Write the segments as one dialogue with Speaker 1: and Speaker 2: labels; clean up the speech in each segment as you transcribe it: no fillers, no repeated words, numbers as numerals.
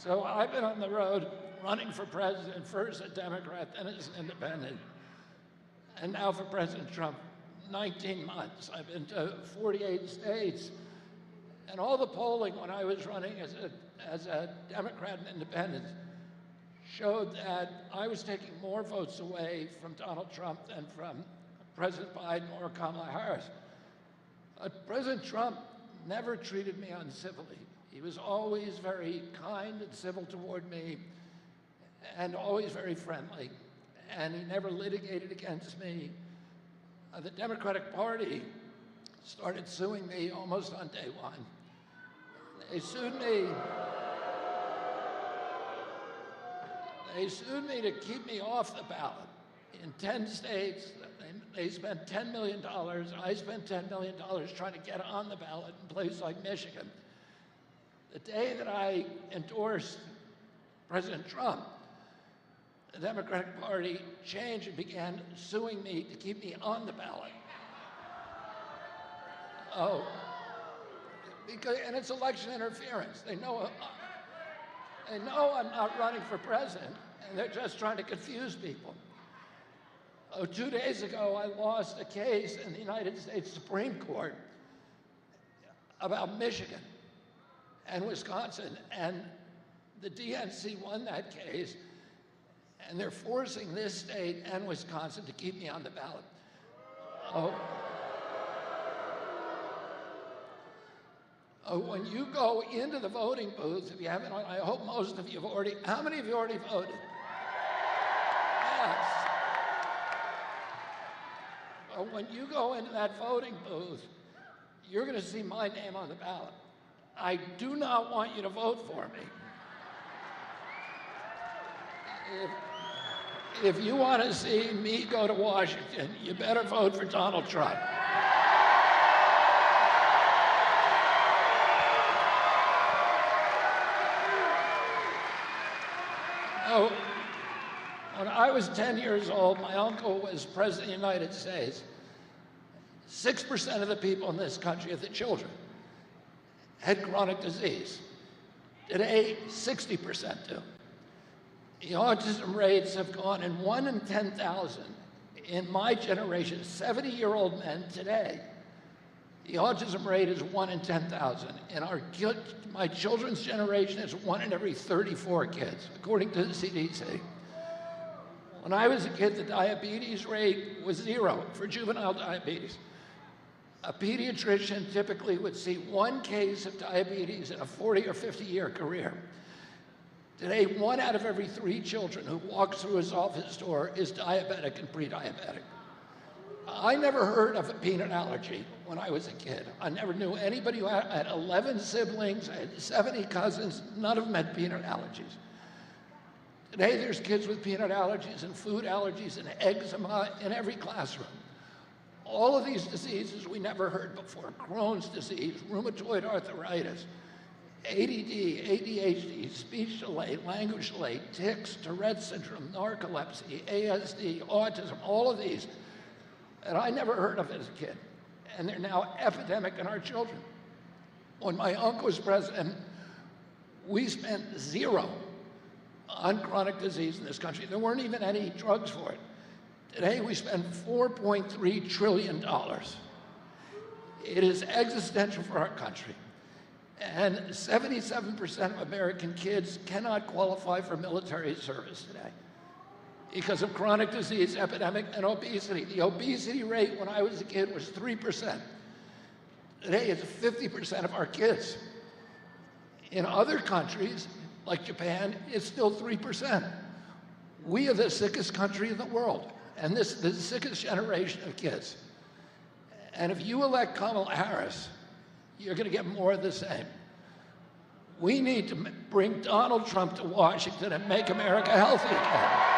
Speaker 1: So I've been on the road running for president, first a Democrat, then as an independent, and now for President Trump, 19 months. I've been to 48 states, and all the polling when I was running as a Democrat and independent showed that I was taking more votes away from Donald Trump than from President Biden or Kamala Harris. President Trump never treated me uncivilly. He was always very kind and civil toward me and always very friendly, and he never litigated against me. The Democratic Party started suing me almost on day one. They sued me to keep me off the ballot. In 10 states, they spent $10 million. I spent $10 million trying to get on the ballot in places like Michigan. The day that I endorsed President Trump, the Democratic Party changed and began suing me to keep me on the ballot. And it's election interference. They know I'm not running for president, and they're just trying to confuse people. 2 days ago, I lost a case in the United States Supreme Court about Michigan and Wisconsin, and the DNC won that case, and they're forcing this state and Wisconsin to keep me on the ballot. When you go into the voting booth, if you haven't, I hope most of you have already, how many of you already voted? Yes. When you go into that voting booth, you're going to see my name on the ballot. I do not want you to vote for me. If you want to see me go to Washington, you better vote for Donald Trump. When I was 10 years old, my uncle was president of the United States. 6% of the people in this country, the children, had chronic disease. Today, 60% do. The autism rates have gone in 1 in 10,000. In my generation, 70-year-old men today, the autism rate is 1 in 10,000. In my children's generation, it's 1 in every 34 kids, according to the CDC. When I was a kid, the diabetes rate was 0 for juvenile diabetes. A pediatrician typically would see 1 case of diabetes in a 40 or 50-year career. Today, 1 out of every 3 children who walks through his office door is diabetic and pre-diabetic. I never heard of a peanut allergy when I was a kid. I never knew anybody who had 11 siblings, I had 70 cousins, none of them had peanut allergies. Today, there's kids with peanut allergies and food allergies and eczema in every classroom. All of these diseases we never heard before: Crohn's disease, rheumatoid arthritis, ADD, ADHD, speech delay, language delay, tics, Tourette's syndrome, narcolepsy, ASD, autism, all of these that I never heard of as a kid. And they're now epidemic in our children. When my uncle was president, we spent 0 on chronic disease in this country. There weren't even any drugs for it. Today, we spend $4.3 trillion. It is existential for our country. And 77% of American kids cannot qualify for military service today because of chronic disease epidemic and obesity. The obesity rate when I was a kid was 3%. Today, it's 50% of our kids. In other countries, like Japan, it's still 3%. We are the sickest country in the world, and this is the sickest generation of kids. And if you elect Kamala Harris, you're going to get more of the same. We need to bring Donald Trump to Washington and make America healthy again.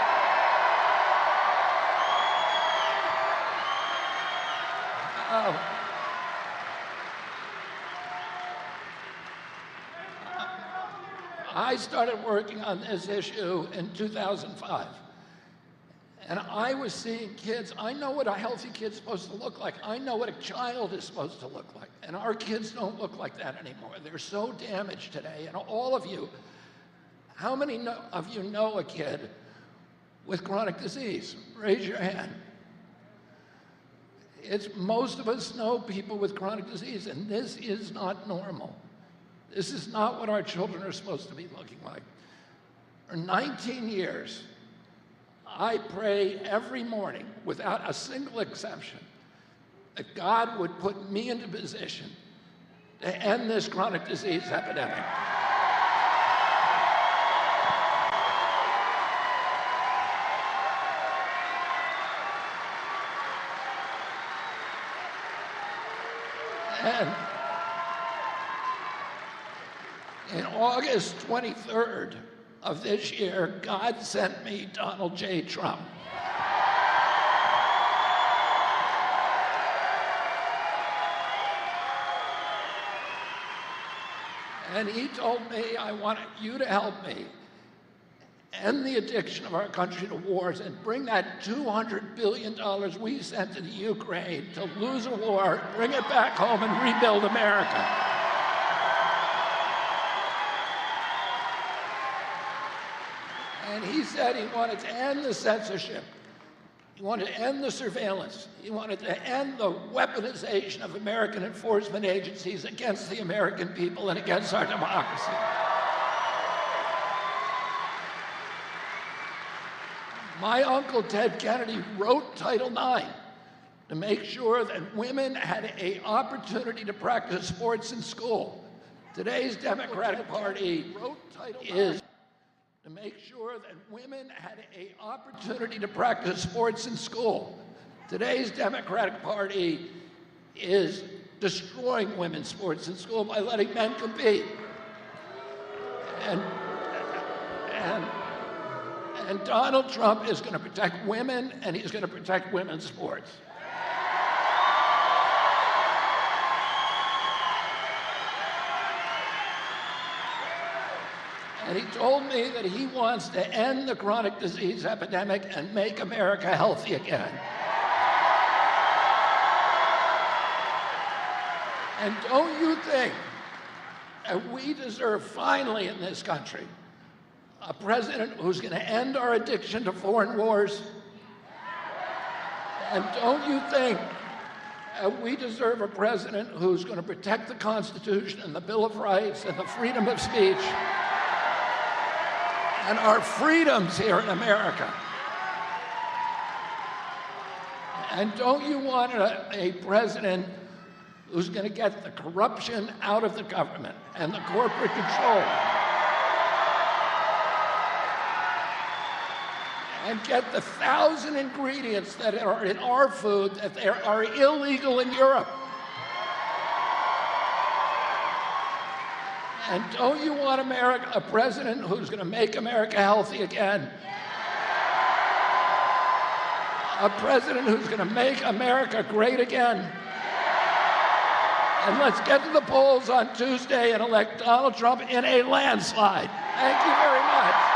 Speaker 1: I started working on this issue in 2005. And I was seeing kids. I know what a healthy kid's supposed to look like. I know what a child is supposed to look like. And our kids don't look like that anymore. They're so damaged today. And all of you How many of you know a kid with chronic disease? Raise your hand. Most of us know people with chronic disease, and this is not normal. This is not what our children are supposed to be looking like. For 19 years, I pray every morning, without a single exception, that God would put me into position to end this chronic disease epidemic. And in August 23rd of this year, God sent me Donald J. Trump. And he told me, I want you to help me end the addiction of our country to wars and bring that $200 billion we sent to the Ukraine to lose a war, bring it back home and rebuild America. And he said he wanted to end the censorship. He wanted to end the surveillance. He wanted to end the weaponization of American enforcement agencies against the American people and against our democracy. My uncle Ted Kennedy wrote Title IX to make sure that women had an opportunity to practice sports in school. Today's Democratic Party is to make sure that women had an opportunity to practice sports in school. Today's Democratic Party is destroying women's sports in school by letting men compete. And Donald Trump is going to protect women, and he's going to protect women's sports. And he told me that he wants to end the chronic disease epidemic and make America healthy again. And don't you think that we deserve finally in this country a president who's going to end our addiction to foreign wars? And don't you think we deserve a president who's going to protect the Constitution and the Bill of Rights and the freedom of speech and our freedoms here in America? And don't you want a president who's going to get the corruption out of the government and the corporate control and get the 1,000 ingredients that are in our food that are illegal in Europe? And don't you want a president who's going to make America healthy again? A president who's going to make America great again? And let's get to the polls on Tuesday and elect Donald Trump in a landslide. Thank you very much.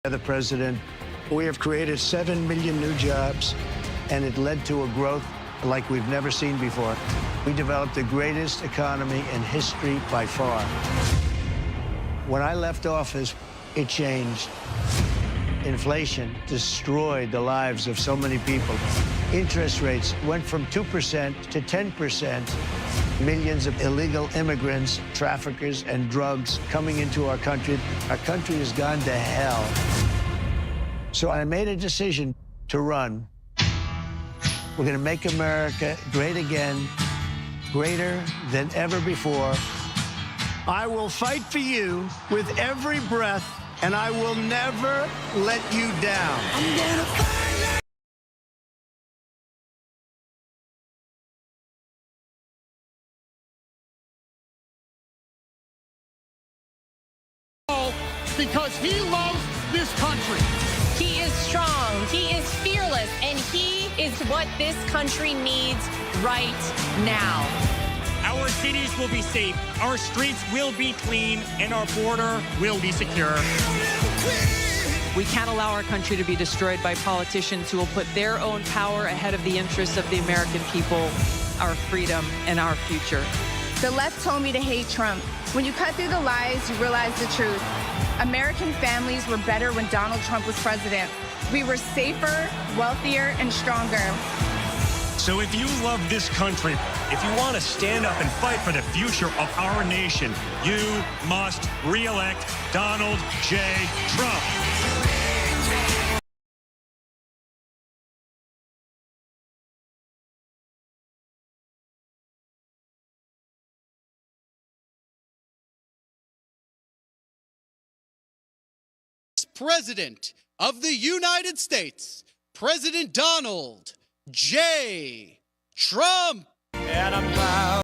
Speaker 2: The president, we have created 7 million new jobs, and it led to a growth like we've never seen before. We developed the greatest economy in history by far. When I left office, it changed. Inflation destroyed the lives of so many people. Interest rates went from 2% to 10%. Millions of illegal immigrants, traffickers, and drugs coming into our country. Our country has gone to hell. So I made a decision to run. We're going to make America great again, greater than ever before. I will fight for you with every breath, and I will never let you down. I'm gonna fight.
Speaker 3: Because he loves this country.
Speaker 4: He is strong, he is fearless, and he is what this country needs right now.
Speaker 5: Our cities will be safe, our streets will be clean, and our border will be secure.
Speaker 6: We can't allow our country to be destroyed by politicians who will put their own power ahead of the interests of the American people, our freedom, and our future.
Speaker 7: The left told me to hate Trump. When you cut through the lies, you realize the truth. American families were better when Donald Trump was president. We were safer, wealthier, and stronger.
Speaker 5: So if you love this country, if you want to stand up and fight for the future of our nation, you must re-elect Donald J. Trump.
Speaker 3: President of the United States, President Donald J. Trump.
Speaker 5: And I'm proud.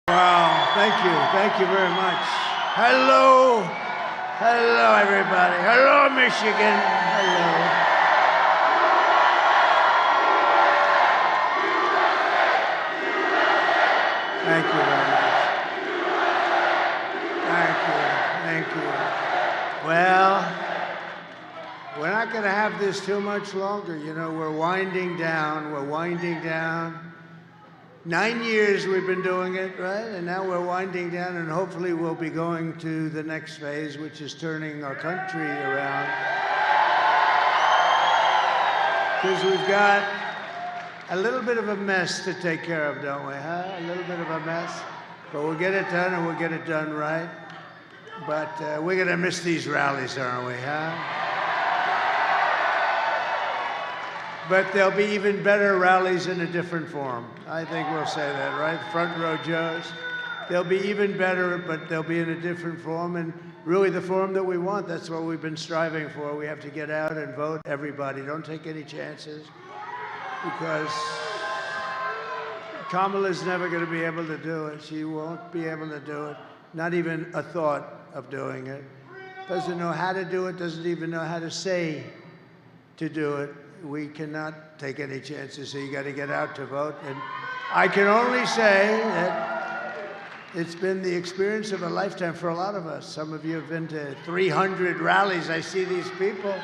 Speaker 2: Wow, thank you very much. Hello, everybody. Hello, Michigan. Hello. Thank you very much. Thank you. Well, have this too much longer. You know, we're winding down. We're winding down. 9 years we've been doing it, right? And now we're winding down, and hopefully we'll be going to the next phase, which is turning our country around. Because we've got a little bit of a mess to take care of, don't we, huh? A little bit of a mess. But we'll get it done, and we'll get it done right. But we're going to miss these rallies, aren't we, huh? But there'll be even better rallies in a different form. I think we'll say that, right? Front row Joes. They'll be even better, but they'll be in a different form, and really the form that we want. That's what we've been striving for. We have to get out and vote, everybody. Don't take any chances, because Kamala's never going to be able to do it. She won't be able to do it. Not even a thought of doing it. Doesn't know how to do it, doesn't even know how to say to do it. We cannot take any chances, so you got to get out to vote. And I can only say that it's been the experience of a lifetime for a lot of us. Some of you have been to 300 rallies. I see these people.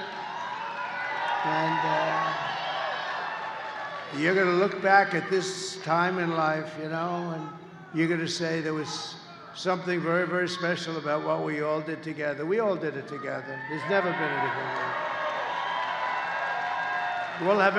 Speaker 2: And you're going to look back at this time in life, you know, and you're going to say there was something very, very special about what we all did together. We all did it together. There's never been anything like it. We'll have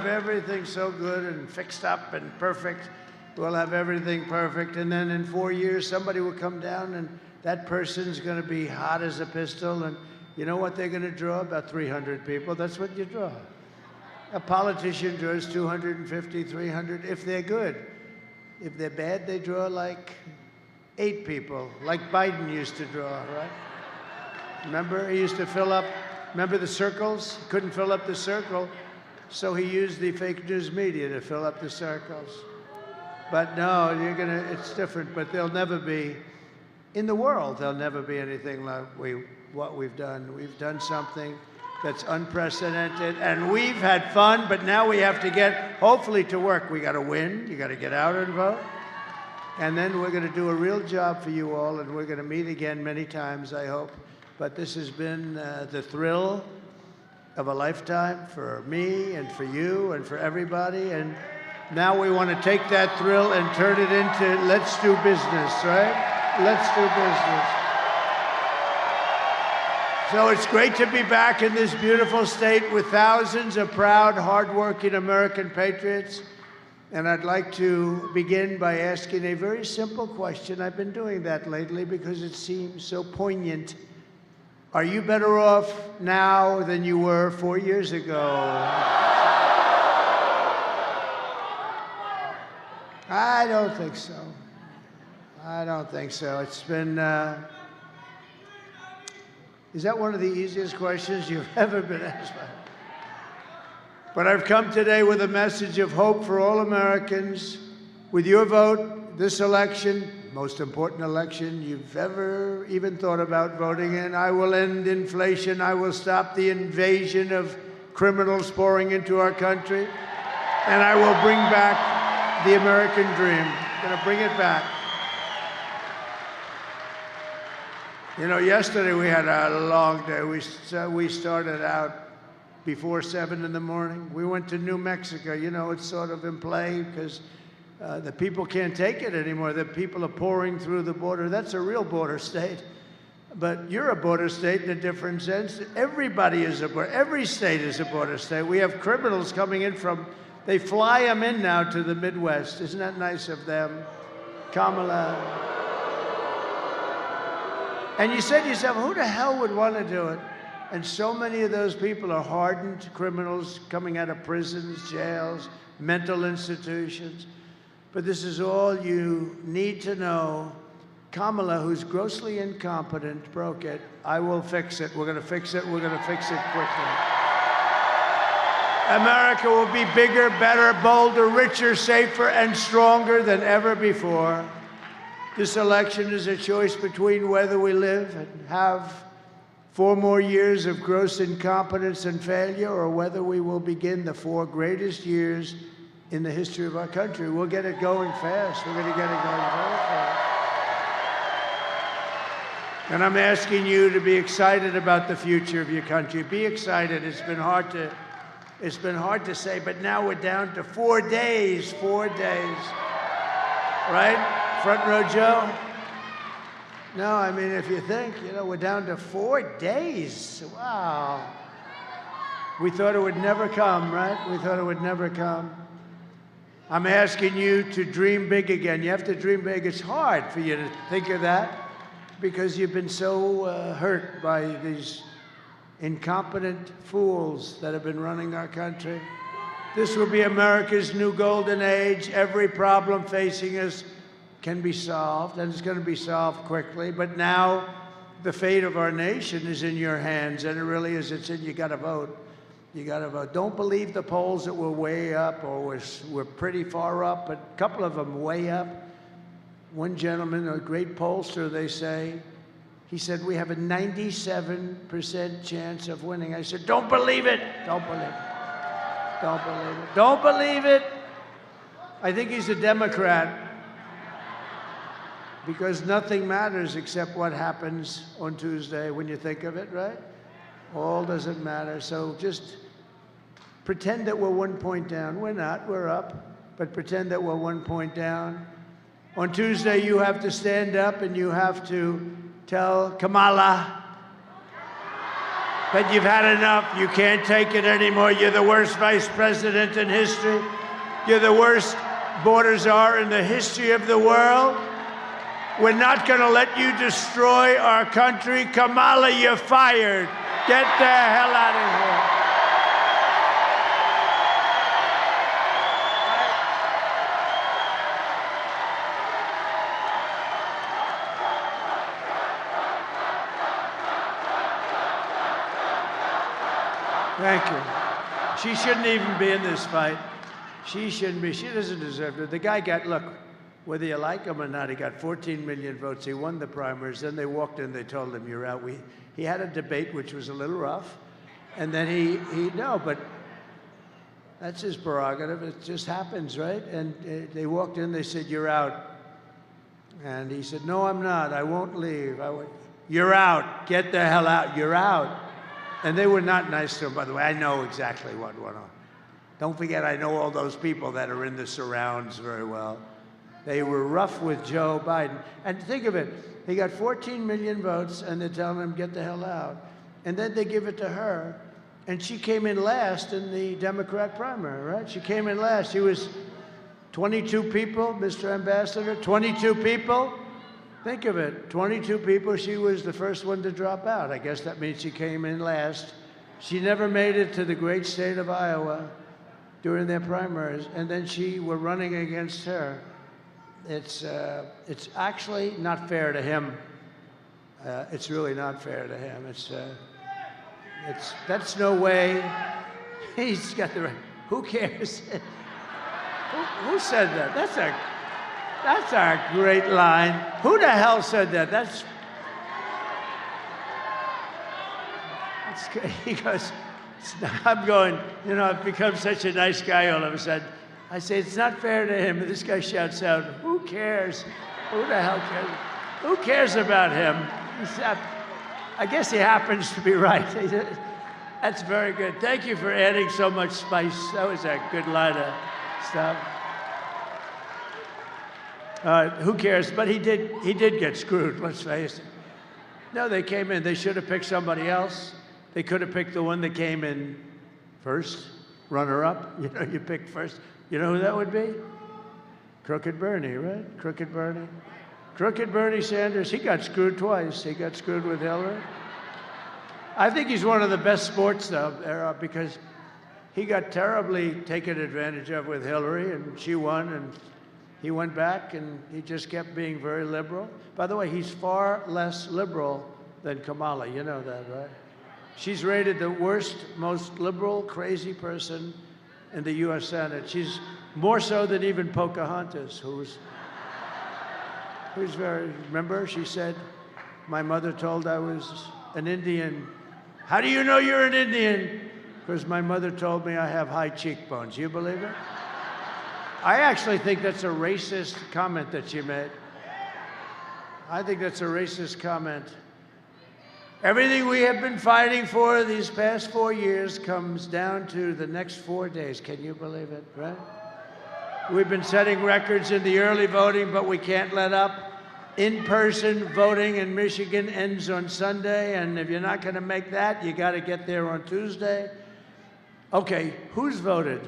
Speaker 2: everything so good and fixed up and perfect. We'll have everything perfect. And then in 4 years, somebody will come down, and that person's going to be hot as a pistol. And you know what they're going to draw? About 300 people. That's what you draw. A politician draws 250, 300, if they're good. If they're bad, they draw like 8 people, like Biden used to draw, right? Remember, he used to fill up. Remember the circles? Couldn't fill up the circle, so he used the fake news media to fill up the circles. But no, it's different, but there'll never be, in the world, there'll never be anything like what we've done. We've done something that's unprecedented, and we've had fun, but now we have to get, hopefully, to work. We got to win. You got to get out and vote. And then we're going to do a real job for you all, and we're going to meet again many times, I hope. But this has been the thrill of a lifetime for me and for you and for everybody. And now we want to take that thrill and turn it into let's do business, right? Let's do business. So it's great to be back in this beautiful state with thousands of proud, hardworking American patriots. And I'd like to begin by asking a very simple question. I've been doing that lately because it seems so poignant. Are you better off now than you were 4 years ago? I don't think so. I don't think so. It's been, is that one of the easiest questions you've ever been asked by? But I've come today with a message of hope for all Americans. With your vote, this election, most important election you've ever even thought about voting in, I will end inflation. I will stop the invasion of criminals pouring into our country. And I will bring back the American dream. I'm going to bring it back. You know, yesterday we had a long day. We started out before 7 in the morning. We went to New Mexico. You know, it's sort of in play because the people can't take it anymore. The people are pouring through the border. That's a real border state. But you're a border state in a different sense. Everybody is a border. Every state is a border state. We have criminals coming in from, they fly them in now to the Midwest. Isn't that nice of them? Kamala. And you said to yourself, who the hell would want to do it? And so many of those people are hardened criminals coming out of prisons, jails, mental institutions. But this is all you need to know. Kamala, who's grossly incompetent, broke it. I will fix it. We're going to fix it. We're going to fix it quickly. America will be bigger, better, bolder, richer, safer, and stronger than ever before. This election is a choice between whether we live and have 4 more years of gross incompetence and failure, or whether we will begin the 4 greatest years in the history of our country. We'll get it going fast. We're going to get it going very fast. And I'm asking you to be excited about the future of your country. Be excited. It's been hard to say, but now we're down to 4 days. 4 days. Right? Front row Joe? No, I mean, if you think, we're down to 4 days. Wow. We thought it would never come, right? We thought it would never come. I'm asking you to dream big again. You have to dream big. It's hard for you to think of that because you've been so hurt by these incompetent fools that have been running our country. This will be America's new golden age. Every problem facing us can be solved, and it's going to be solved quickly. But now the fate of our nation is in your hands, and it really is. You got to vote. You got to vote. Don't believe the polls that were way up or were pretty far up, but a couple of them way up. One gentleman, a great pollster, they say, he said, we have a 97% chance of winning. I said, don't believe it. Don't believe it. Don't believe it. Don't believe it. I think he's a Democrat because nothing matters except what happens on Tuesday when you think of it, right? All doesn't matter. So just pretend that we're 1 point down. We're not. We're up. But pretend that we're 1 point down. On Tuesday, you have to stand up and you have to tell Kamala that you've had enough. You can't take it anymore. You're the worst vice president in history. You're the worst border czar in the history of the world. We're not going to let you destroy our country. Kamala, you're fired. Get the hell out of here. Thank you. She shouldn't even be in this fight. She shouldn't be. She doesn't deserve it. The guy got, look, whether you like him or not, he got 14 million votes. He won the primaries. Then they walked in, they told him, you're out. He had a debate, which was a little rough. And then no, but that's his prerogative. It just happens, right? And they walked in, they said, you're out. And he said, no, I'm not. I won't leave. I went, you're out. Get the hell out. You're out. And they were not nice to him, by the way. I know exactly what went on. Don't forget, I know all those people that are in the surrounds very well. They were rough with Joe Biden. And think of it, he got 14 million votes, and they're telling him, get the hell out. And then they give it to her, and she came in last in the Democrat primary, right? She came in last. She was 22 people, Mr. Ambassador, 22 people. Think of it, 22 people. She was the first one to drop out. I guess that means she came in last. She never made it to the great state of Iowa during their primaries, and then she were running against her. It's actually not fair to him. It's really not fair to him. That's no way. He's got the right. Who cares? Who said that? That's a great line. Who the hell said that? That's he goes, I'm going, I've become such a nice guy all of a sudden. I say, it's not fair to him. And this guy shouts out, who cares? Who the hell cares? Who cares about him? I guess he happens to be right. That's very good. Thank you for adding so much spice. That was a good line of stuff. Who cares? But he did get screwed, let's face it. No, they came in. They should have picked somebody else. They could have picked the one that came in first, runner-up. You picked first. You know who that would be? Crooked Bernie, right? Crooked Bernie. Crooked Bernie Sanders, he got screwed twice. He got screwed with Hillary. I think he's one of the best sports, though, because he got terribly taken advantage of with Hillary, and she won, and he went back, and he just kept being very liberal. By the way, he's far less liberal than Kamala. You know that, right? She's rated the worst, most liberal, crazy person in the U.S. Senate. She's more so than even Pocahontas, who's very, remember, she said, my mother told I was an Indian. How do you know you're an Indian? Because my mother told me I have high cheekbones. You believe it? I actually think that's a racist comment that she made. I think that's a racist comment. Everything we have been fighting for these past 4 years comes down to the next 4 days. Can you believe it, right? We've been setting records in the early voting, but we can't let up. In-person voting in Michigan ends on Sunday, and if you're not going to make that, you got to get there on Tuesday. Okay, who's voted?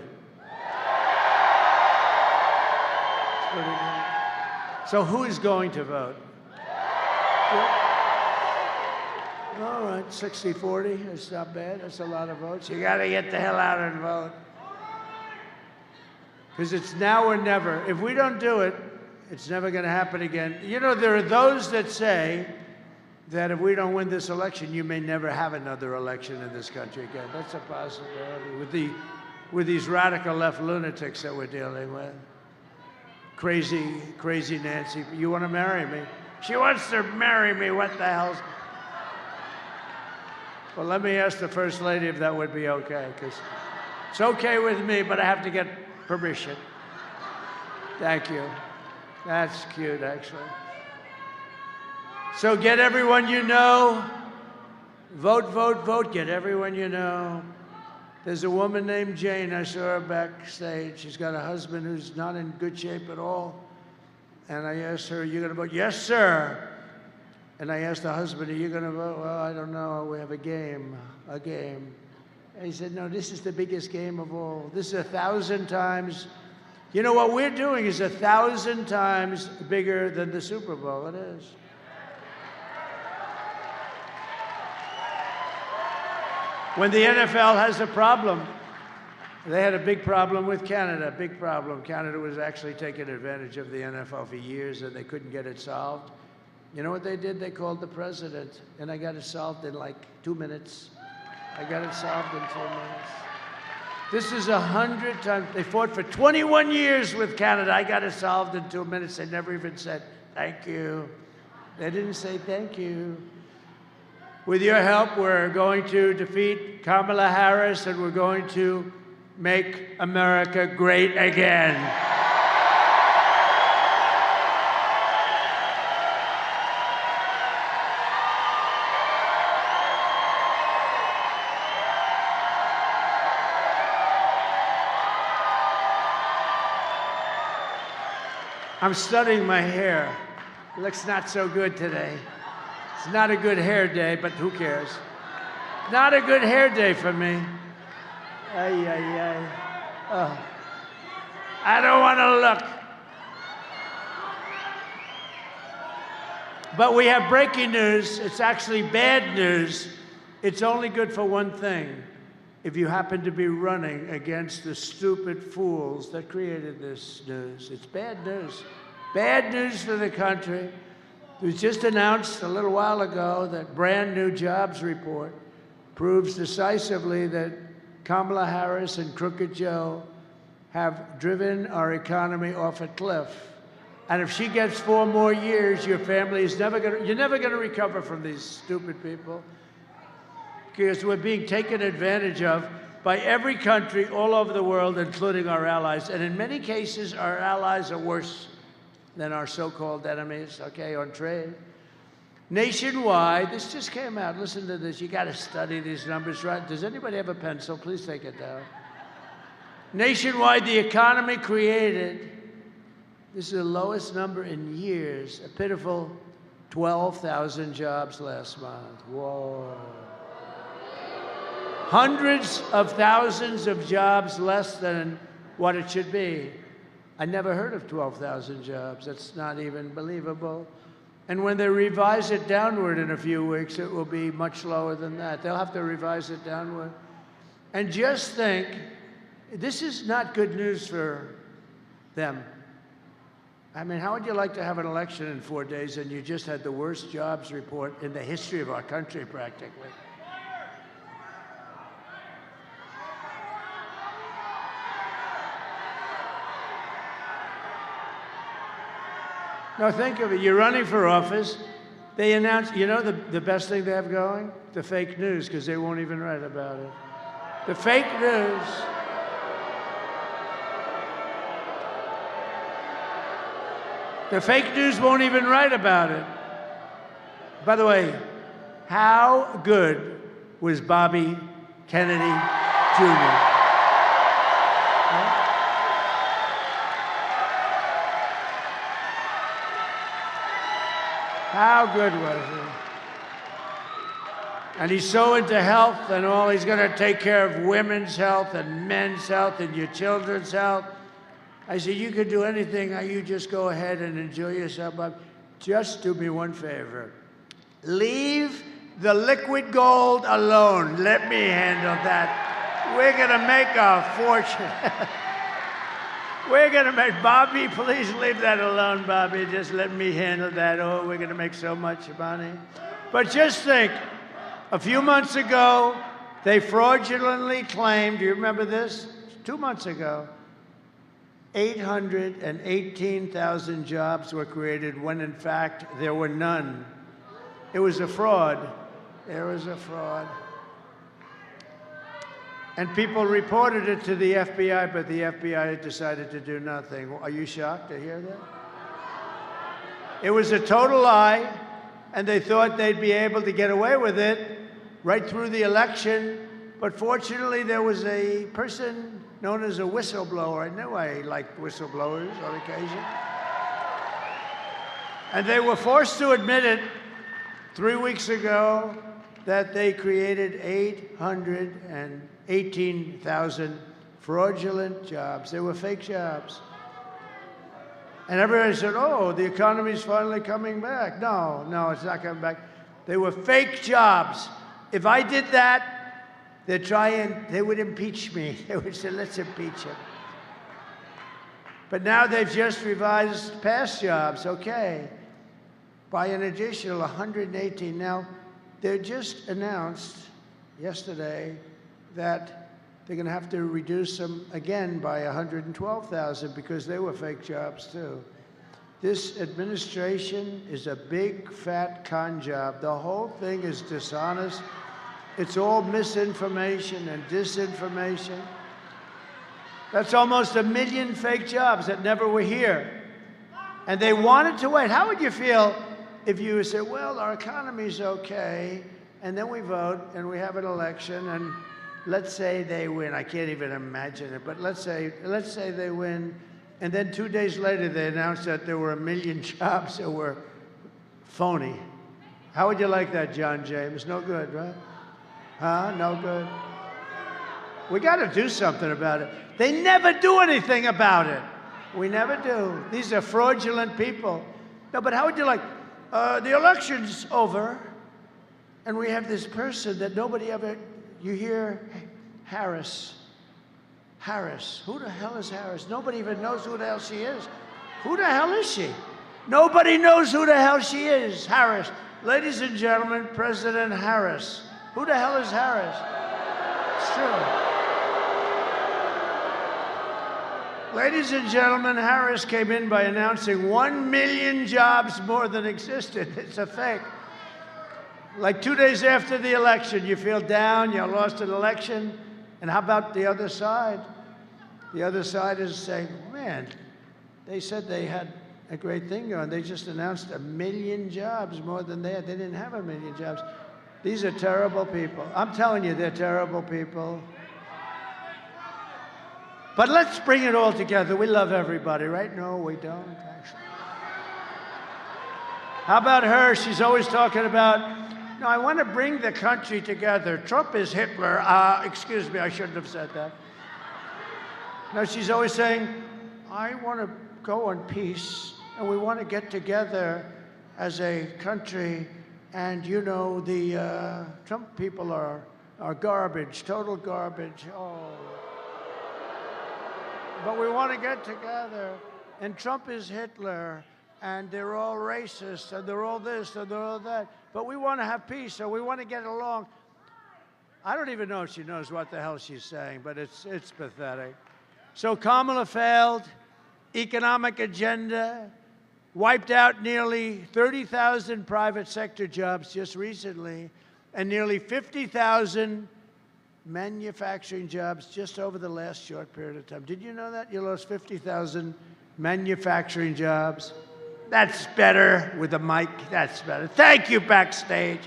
Speaker 2: So who is going to vote? All right, 60-40, that's not bad. That's a lot of votes. You got to get the hell out and vote. Because it's now or never. If we don't do it, it's never going to happen again. You know, there are those that say that if we don't win this election, you may never have another election in this country again. That's a possibility with these radical left lunatics that we're dealing with. Crazy Nancy. You want to marry me? She wants to marry me. What the hell's... Well, let me ask the First Lady if that would be okay, because it's okay with me, but I have to get permission. Thank you. That's cute, actually. So get everyone you know. Vote, vote, vote. Get everyone you know. There's a woman named Jane. I saw her backstage. She's got a husband who's not in good shape at all. And I asked her, are you going to vote? Yes, sir. And I asked the husband, are you going to vote? Well, I don't know. We have a game. And he said, no, this is the biggest game of all. This is 1,000 times. You know, what we're doing is 1,000 times bigger than the Super Bowl. It is. When the NFL has a problem, they had a big problem with Canada, big problem. Canada was actually taking advantage of the NFL for years, and they couldn't get it solved. You know what they did? They called the president, and I got it solved in like 2 minutes. I got it solved in 2 minutes. This is 100 times. They fought for 21 years with Canada. I got it solved in 2 minutes. They never even said, thank you. They didn't say thank you. With your help, we're going to defeat Kamala Harris, and we're going to make America great again. I'm studying my hair. It looks not so good today. It's not a good hair day, but who cares? Not a good hair day for me. Ay, ay, ay. Oh. I don't want to look. But we have breaking news. It's actually bad news. It's only good for one thing. If you happen to be running against the stupid fools that created this news. It's bad news. Bad news for the country. It was just announced a little while ago that brand new jobs report proves decisively that Kamala Harris and Crooked Joe have driven our economy off a cliff. And if she gets 4 more years, your family is never going to, you're never going to recover from these stupid people. Because we're being taken advantage of by every country all over the world, including our allies. And in many cases, our allies are worse than our so-called enemies, okay, on trade. Nationwide, this just came out. Listen to this. You got to study these numbers, right? Does anybody have a pencil? Please take it down. Nationwide, the economy created, this is the lowest number in years, a pitiful 12,000 jobs last month. Whoa. Hundreds of thousands of jobs less than what it should be. I never heard of 12,000 jobs. That's not even believable. And when they revise it downward in a few weeks, it will be much lower than that. They'll have to revise it downward. And just think, this is not good news for them. I mean, how would you like to have an election in 4 days and you just had the worst jobs report in the history of our country, practically? Now think of it, you're running for office, they announce, you know the best thing they have going? The fake news, because they won't even write about it. The fake news. The fake news won't even write about it. By the way, How good was Bobby Kennedy Jr.? How good was he? And he's so into health and all. He's going to take care of women's health and men's health and your children's health. I said, you can do anything. You just go ahead and enjoy yourself. But just do me one favor. Leave the liquid gold alone. Let me handle that. We're going to make a fortune. We're going to make, Bobby, please leave that alone, Bobby. Just let me handle that. Oh, we're going to make so much money. But just think, a few months ago, they fraudulently claimed, do you remember this? 2 months ago, 818,000 jobs were created when, in fact, there were none. It was a fraud. It was a fraud. And people reported it to the FBI, but the FBI decided to do nothing. Are you shocked to hear that? It was a total lie, and they thought they'd be able to get away with it right through the election. But fortunately, there was a person known as a whistleblower. I know I like whistleblowers on occasion. And they were forced to admit it 3 weeks ago that they created 818,000 fraudulent jobs. They were fake jobs. And everybody said, oh, the economy's finally coming back. No, it's not coming back. They were fake jobs. If I did that, they would impeach me. They would say, let's impeach him. But now they've just revised past jobs, okay, by an additional 118. Now, they just announced yesterday that they're going to have to reduce them again by 112,000 because they were fake jobs too. This administration is a big, fat con job. The whole thing is dishonest. It's all misinformation and disinformation. That's almost 1 million fake jobs that never were here. And they wanted to wait. How would you feel if you said, well, our economy's okay, and then we vote, and we have an election, and let's say they win. I can't even imagine it, but let's say they win, and then 2 days later they announced that there were 1 million jobs that were phony. How would you like that, John James? No good, right? Huh? No good. We got to do something about it. They never do anything about it. We never do. These are fraudulent people. No, but how would you like, the election's over, and we have this person that nobody ever, you hear Harris. Harris. Who the hell is Harris? Nobody even knows who the hell she is. Who the hell is she? Nobody knows who the hell she is. Harris. Ladies and gentlemen, President Harris. Who the hell is Harris? It's true. Ladies and gentlemen, Harris came in by announcing 1 million jobs more than existed. It's a fake. Like 2 days after the election, you feel down, you lost an election, and how about the other side? The other side is saying, man, they said they had a great thing going. They just announced 1 million jobs more than they had. They didn't have 1 million jobs. These are terrible people. I'm telling you, they're terrible people. But let's bring it all together. We love everybody, right? No, we don't, actually. How about her? She's always talking about, no, I want to bring the country together. Trump is Hitler. Excuse me, I shouldn't have said that. No, she's always saying, I want to go on peace, and we want to get together as a country. And, you know, the Trump people are garbage, total garbage. Oh. But we want to get together. And Trump is Hitler. And they're all racist. And they're all this and they're all that. But we want to have peace. So we want to get along. I don't even know if she knows what the hell she's saying. But it's pathetic. So Kamala failed. Economic agenda. Wiped out nearly 30,000 private sector jobs just recently, and nearly 50,000 manufacturing jobs just over the last short period of time. Did you know that? You lost 50,000 manufacturing jobs. That's better with a mic. That's better. Thank you, backstage.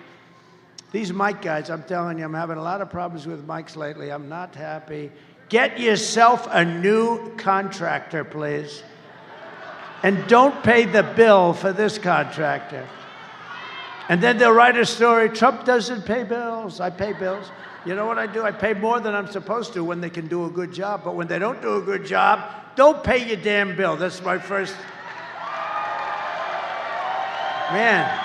Speaker 2: These mic guys, I'm telling you, I'm having a lot of problems with mics lately. I'm not happy. Get yourself a new contractor, please. And don't pay the bill for this contractor. And then they'll write a story, Trump doesn't pay bills. I pay bills. You know what I do? I pay more than I'm supposed to when they can do a good job. But when they don't do a good job, don't pay your damn bill. That's my first. Man.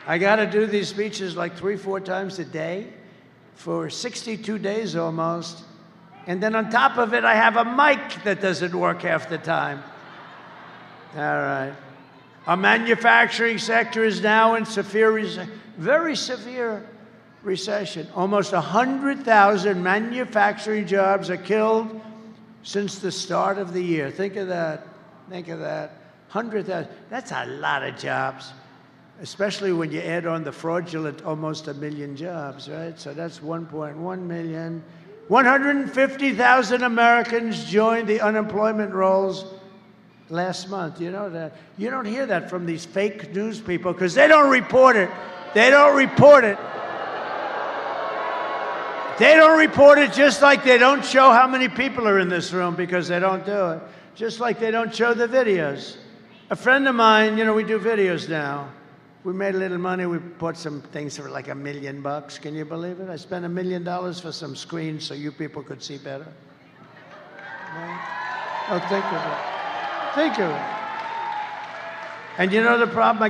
Speaker 2: I got to do these speeches like 3-4 times a day for 62 days almost. And then on top of it, I have a mic that doesn't work half the time. All right. Our manufacturing sector is now in very severe recession. Almost 100,000 manufacturing jobs are killed since the start of the year. Think of that. Think of that. 100,000. That's a lot of jobs, especially when you add on the fraudulent almost 1 million jobs, right? So that's 1.1 million. 150,000 Americans joined the unemployment rolls last month. You know that. You don't hear that from these fake news people because they don't report it. They don't report it. They don't report it, just like they don't show how many people are in this room because they don't do it. Just like they don't show the videos. A friend of mine, you know, we do videos now. We made a little money. We bought some things for like $1 million. Can you believe it? I spent $1 million for some screens so you people could see better. Right? Oh, think of it. Think of it. And you know the problem? I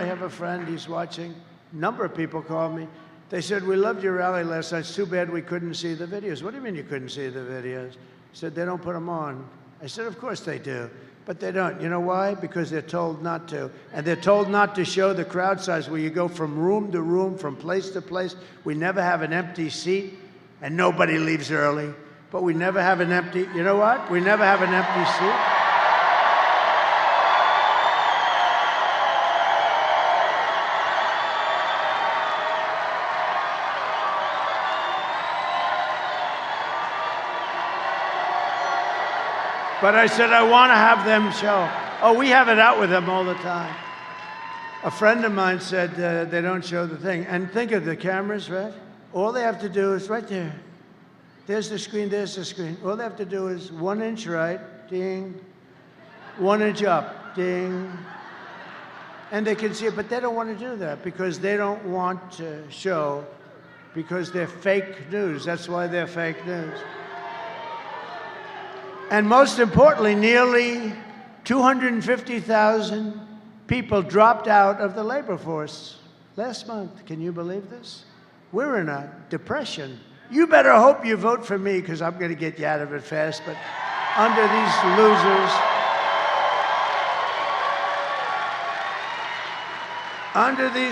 Speaker 2: have a friend, he's watching. A number of people call me. They said, we loved your rally last night. It's too bad we couldn't see the videos. What do you mean you couldn't see the videos? He said, they don't put them on. I said, of course they do. But they don't. You know why? Because they're told not to. And they're told not to show the crowd size where you go from room to room, from place to place. We never have an empty seat, and nobody leaves early. But we never have an empty, you know what? We never have an empty seat. But I said, I want to have them show. Oh, we have it out with them all the time. A friend of mine said they don't show the thing. And think of the cameras, right? All they have to do is right there. There's the screen, there's the screen. All they have to do is 1 inch right, ding. 1 inch up, ding. And they can see it, but they don't want to do that because they don't want to show, because they're fake news. That's why they're fake news. And most importantly, nearly 250,000 people dropped out of the labor force last month. Can you believe this? We're in a depression. You better hope you vote for me because I'm going to get you out of it fast. But under these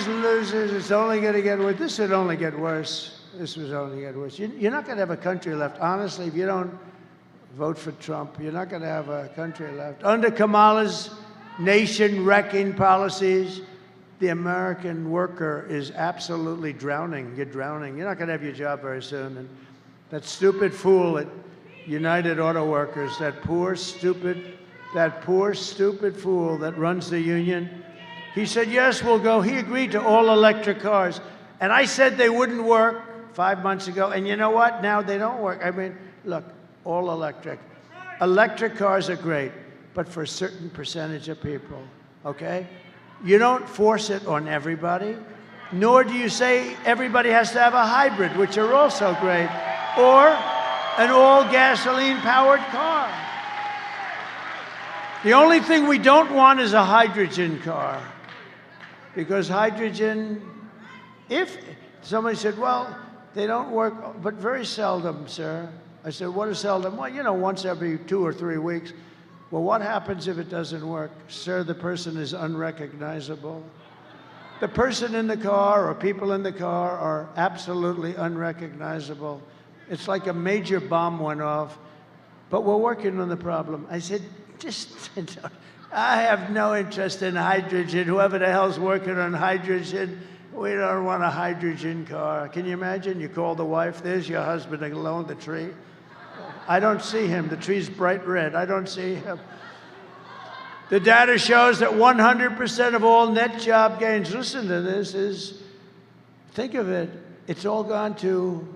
Speaker 2: losers, it's only going to get worse. This would only get worse. This would only get worse. You're not going to have a country left. Honestly, if you don't vote for Trump, you're not going to have a country left. Under Kamala's nation-wrecking policies, the American worker is absolutely drowning. You're drowning. You're not going to have your job very soon. And that stupid fool at United Auto Workers, that poor, stupid fool that runs the union, he said, yes, we'll go. He agreed to all electric cars. And I said they wouldn't work 5 months ago. And you know what? Now they don't work. I mean, look. All electric. Electric cars are great, but for a certain percentage of people, okay? You don't force it on everybody, nor do you say everybody has to have a hybrid, which are also great, or an all-gasoline-powered car. The only thing we don't want is a hydrogen car, because hydrogen, if somebody said, well, they don't work, but very seldom, sir. I said, what is seldom? Well, you know, once every 2 or 3 weeks. Well, what happens if it doesn't work? Sir, the person is unrecognizable. The person in the car or people in the car are absolutely unrecognizable. It's like a major bomb went off, but we're working on the problem. I said, I have no interest in hydrogen. Whoever the hell's working on hydrogen, we don't want a hydrogen car. Can you imagine? You call the wife, there's your husband alone, the tree. I don't see him. The tree's bright red. I don't see him. The data shows that 100% of all net job gains, listen to this, think of it, it's all gone to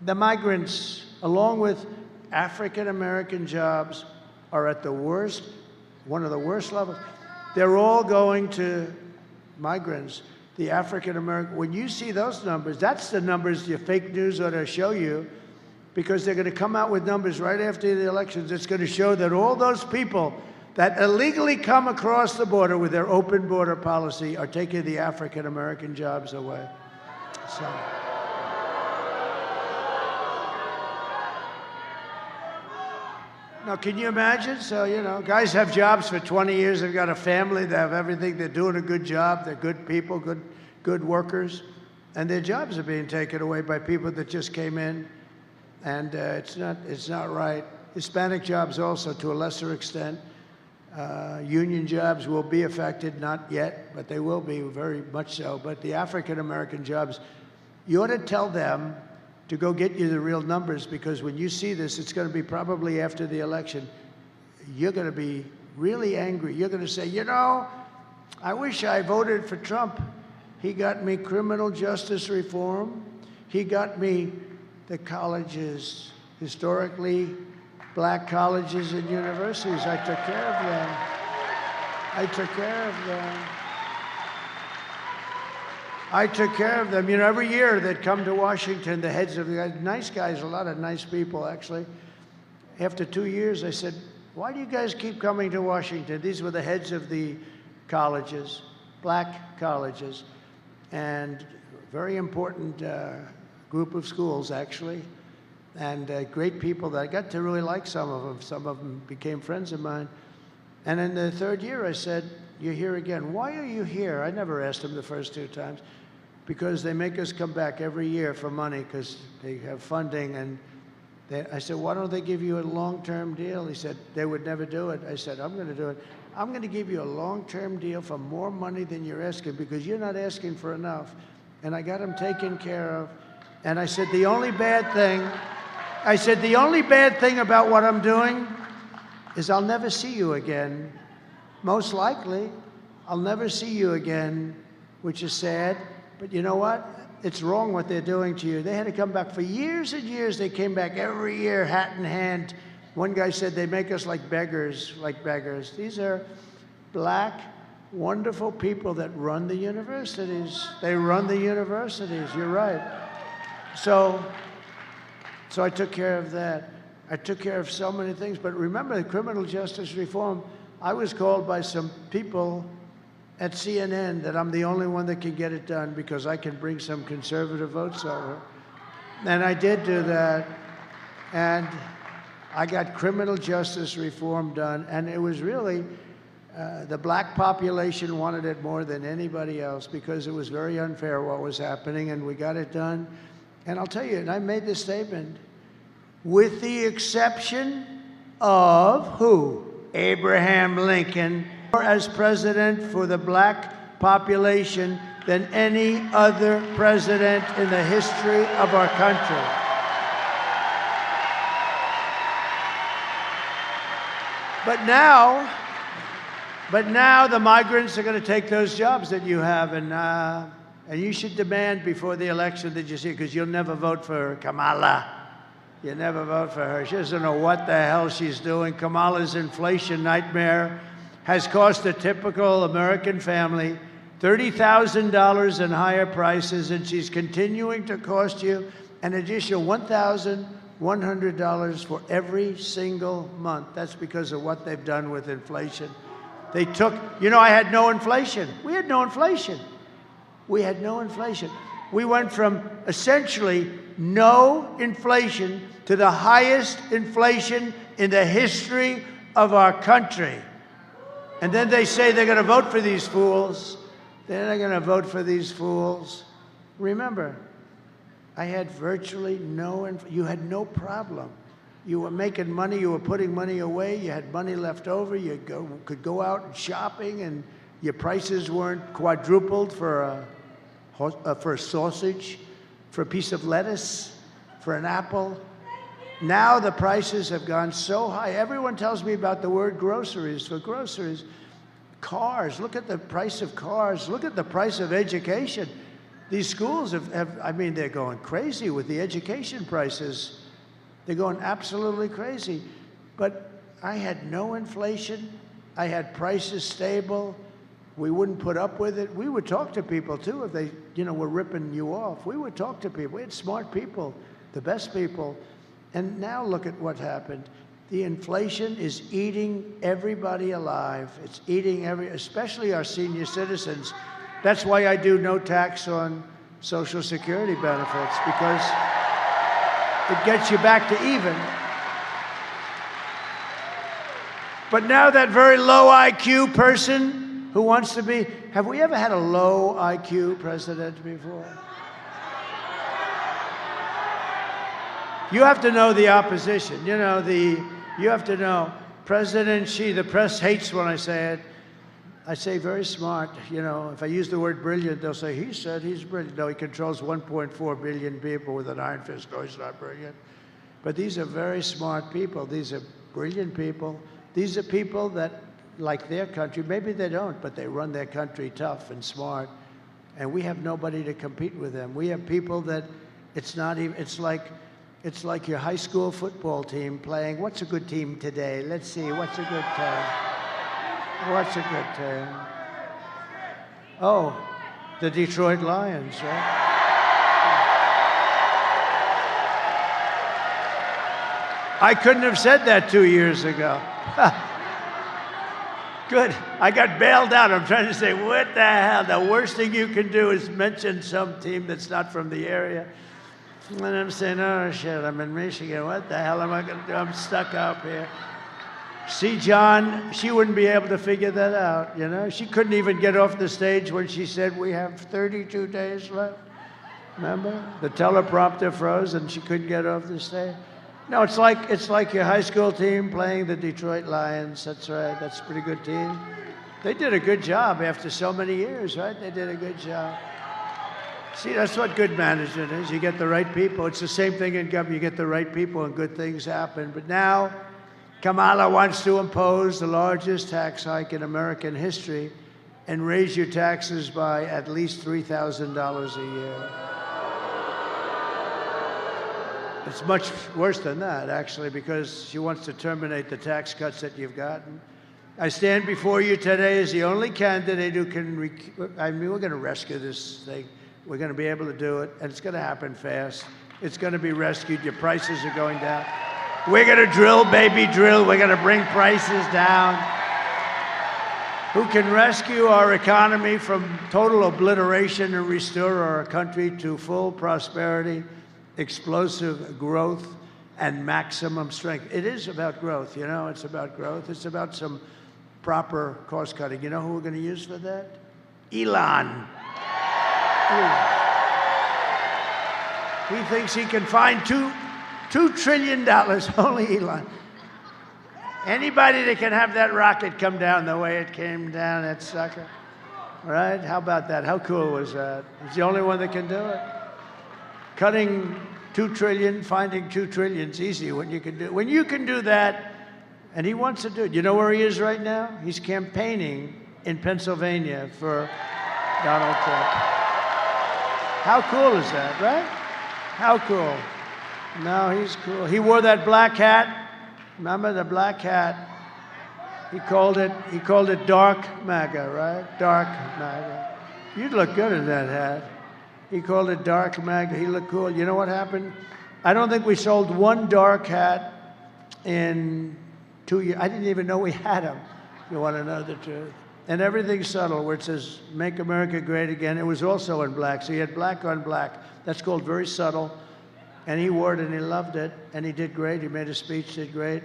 Speaker 2: the migrants, along with African-American jobs are at the worst, one of the worst levels. They're all going to migrants. The African-American, when you see those numbers, that's the numbers your fake news ought to show you, because they're going to come out with numbers right after the elections. It's going to show that all those people that illegally come across the border with their open border policy are taking the African-American jobs away. So. Now, can you imagine? So, you know, guys have jobs for 20 years. They've got a family. They have everything. They're doing a good job. They're good people, good workers. And their jobs are being taken away by people that just came in. And it's not right. Hispanic jobs also, to a lesser extent. Union jobs will be affected, not yet, but they will be very much so. But the African-American jobs, you ought to tell them to go get you the real numbers, because when you see this, it's going to be probably after the election. You're going to be really angry. You're going to say, you know, I wish I voted for Trump. He got me criminal justice reform. He got me the colleges, historically black colleges and universities. I took care of them. I took care of them. I took care of them. You know, every year they'd come to Washington, the heads of the guys, nice guys, a lot of nice people, actually. After 2 years, I said, why do you guys keep coming to Washington? These were the heads of the colleges, black colleges, and very important group of schools, actually, and great people that I got to really like some of them. Some of them became friends of mine. And in the third year, I said, you're here again. Why are you here? I never asked them the first 2 times. Because they make us come back every year for money, because they have funding. And I said, why don't they give you a long-term deal? He said, they would never do it. I said, I'm going to do it. I'm going to give you a long-term deal for more money than you're asking, because you're not asking for enough. And I got them taken care of. And I said, the only bad thing about what I'm doing is I'll never see you again. Most likely, I'll never see you again, which is sad. But you know what? It's wrong what they're doing to you. They had to come back for years and years. They came back every year, hat in hand. One guy said they make us like beggars, These are black, wonderful people that run the universities. They run the universities, you're right. So I took care of that. I took care of so many things. But remember, the criminal justice reform, I was called by some people at CNN that I'm the only one that can get it done, because I can bring some conservative votes over. And I did do that. And I got criminal justice reform done. And it was really, the black population wanted it more than anybody else, because it was very unfair what was happening, and we got it done. And I'll tell you, and I made this statement, with the exception of who? Abraham Lincoln, as president for the black population than any other president in the history of our country. But now the migrants are going to take those jobs that you have, and you should demand before the election that you see, because you'll never vote for Kamala. You never vote for her. She doesn't know what the hell she's doing. Kamala's inflation nightmare has cost a typical American family $30,000 in higher prices, and she's continuing to cost you an additional $1,100 for every single month. That's because of what they've done with inflation. They took, you know, I had no inflation. We had no inflation. We had no inflation. We went from essentially no inflation to the highest inflation in the history of our country. And then they say they're going to vote for these fools. They're not going to vote for these fools. Remember, I had virtually you had no problem. You were making money, you were putting money away, you had money left over, you could go out and shopping, and your prices weren't quadrupled for a sausage, for a piece of lettuce, for an apple. Now the prices have gone so high. Everyone tells me about the word groceries. For groceries, Cars, look at the price of cars. Look at the price of education. These schools I mean, they're going crazy with the education prices. They're going absolutely crazy. But I had no inflation. I had prices stable. We wouldn't put up with it. We would talk to people, too, if they, were ripping you off. We would talk to people. We had smart people, the best people. And now look at what happened. The inflation is eating everybody alive. It's eating especially our senior citizens. That's why I do no tax on Social Security benefits, because it gets you back to even. But now that very low IQ person who wants to be, have we ever had a low IQ president before? You have to know the opposition. You have to know President Xi, the press hates when I say it. I say very smart. If I use the word brilliant, they'll say, he said he's brilliant. No, he controls 1.4 billion people with an iron fist. No, he's not brilliant. But these are very smart people. These are brilliant people. These are people that like their country. Maybe they don't, but they run their country tough and smart. And we have nobody to compete with them. We have people that it's like your high school football team playing. What's a good team today? Let's see. What's a good team? What's a good team? Oh, the Detroit Lions, right? I couldn't have said that 2 years ago. Good. I got bailed out. I'm trying to say, what the hell? The worst thing you can do is mention some team that's not from the area. And I'm saying, oh, shit, I'm in Michigan. What the hell am I going to do? I'm stuck up here. See, John, she wouldn't be able to figure that out, She couldn't even get off the stage when she said, we have 32 days left. Remember? The teleprompter froze and she couldn't get off the stage. No, it's like your high school team playing the Detroit Lions. That's right. That's a pretty good team. They did a good job after so many years, right? They did a good job. See, that's what good management is. You get the right people. It's the same thing in government. You get the right people and good things happen. But now, Kamala wants to impose the largest tax hike in American history and raise your taxes by at least $3,000 a year. It's much worse than that, actually, because she wants to terminate the tax cuts that you've gotten. I stand before you today as the only candidate who can, we're going to rescue this thing. We're going to be able to do it, and it's going to happen fast. It's going to be rescued. Your prices are going down. We're going to drill, baby, drill. We're going to bring prices down. Who can rescue our economy from total obliteration and restore our country to full prosperity, explosive growth, and maximum strength. It is about growth, It's about growth. It's about some proper cost cutting. You know who we're going to use for that? Elon. He thinks he can find $2 trillion, only Elon. Anybody that can have that rocket come down the way it came down, that sucker. Right? How about that? How cool was that? He's the only one that can do it. Cutting 2 trillion, finding 2 trillion is easy when you can do that, and he wants to do it. You know where he is right now? He's campaigning in Pennsylvania for Donald Trump. How cool is that, right? How cool. No, he's cool. He wore that black hat. Remember the black hat? He called it dark MAGA, right? Dark MAGA. You'd look good in that hat. He called it dark MAGA. He looked cool. You know what happened? I don't think we sold one dark hat in 2 years. I didn't even know we had them. You want to know the truth? And everything's subtle, where it says, make America great again. It was also in black, so he had black on black. That's called very subtle. And he wore it, and he loved it, and he did great. He made a speech, did great.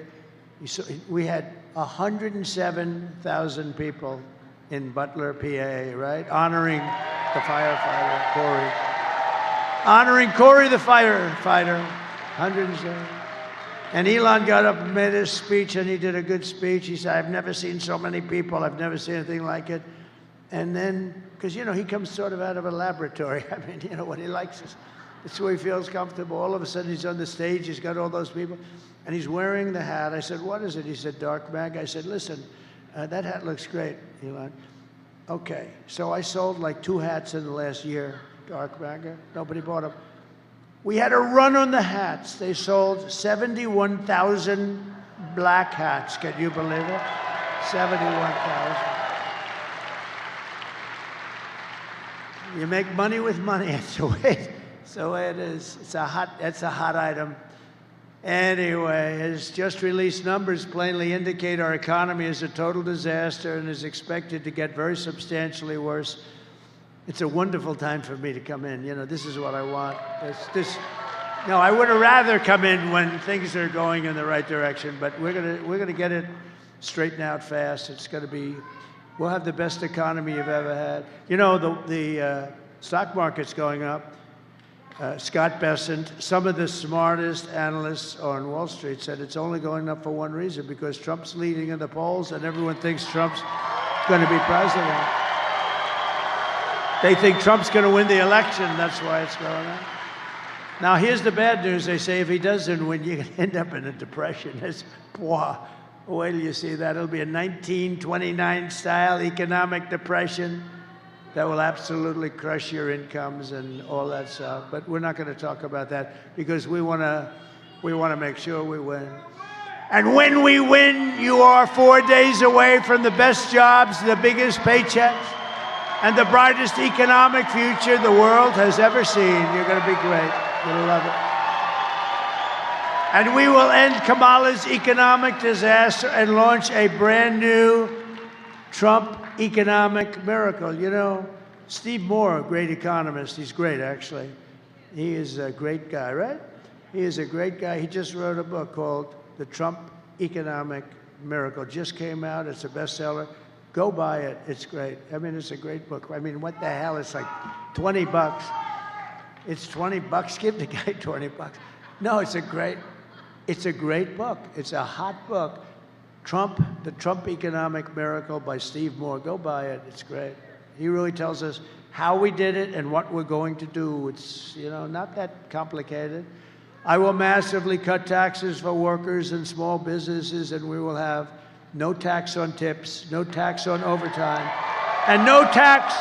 Speaker 2: We had 107,000 people in Butler, PA, right? Honoring the firefighter, Corey. Honoring Corey the firefighter, 107. And Elon got up and made his speech, and he did a good speech. He said, I've never seen so many people. I've never seen anything like it. And then, because, he comes sort of out of a laboratory. I mean, what he likes is, it's where he feels comfortable. All of a sudden, he's on the stage. He's got all those people, and he's wearing the hat. I said, what is it? He said, dark MAGA. I said, listen, That hat looks great, Elon. Okay, so I sold like 2 hats in the last year, dark bagger. Nobody bought them. We had a run on the hats. They sold 71,000 black hats. Can you believe it? 71,000. You make money with money. It's the way it is. It's a hot item. Anyway, his just released numbers plainly indicate our economy is a total disaster and is expected to get very substantially worse. It's a wonderful time for me to come in. You know, this is what I want. No, I would have rather come in when things are going in the right direction, but we're gonna get it straightened out fast. It's gonna be, we'll have the best economy you've ever had. You know, the stock market's going up. Scott Bessent, some of the smartest analysts on Wall Street said it's only going up for one reason, because Trump's leading in the polls and everyone thinks Trump's going to be president. They think Trump's going to win the election. That's why it's going up. Now, here's the bad news. They say if he doesn't win, you're going to end up in a depression. Wait till you see that. It'll be a 1929 style economic depression that will absolutely crush your incomes and all that stuff. But we're not going to talk about that, because we want to make sure we win. And when we win, you are 4 days away from the best jobs, the biggest paychecks, and the brightest economic future the world has ever seen. You're going to be great. You'll love it. And we will end Kamala's economic disaster and launch a brand new Trump economic miracle. You know, Steve Moore, a great economist. He's great, actually. He is a great guy, right? He is a great guy. He just wrote a book called The Trump Economic Miracle. Just came out. It's a bestseller. Go buy it. It's great. I mean, it's a great book. I mean, what the hell? It's like 20 bucks. It's 20 bucks. Give the guy 20 bucks. No, it's a great book. It's a hot book. The Trump Economic Miracle by Steve Moore. Go buy it. It's great. He really tells us how we did it and what we're going to do. It's, you know, not that complicated. I will massively cut taxes for workers and small businesses, and we will have no tax on tips, no tax on overtime, and no tax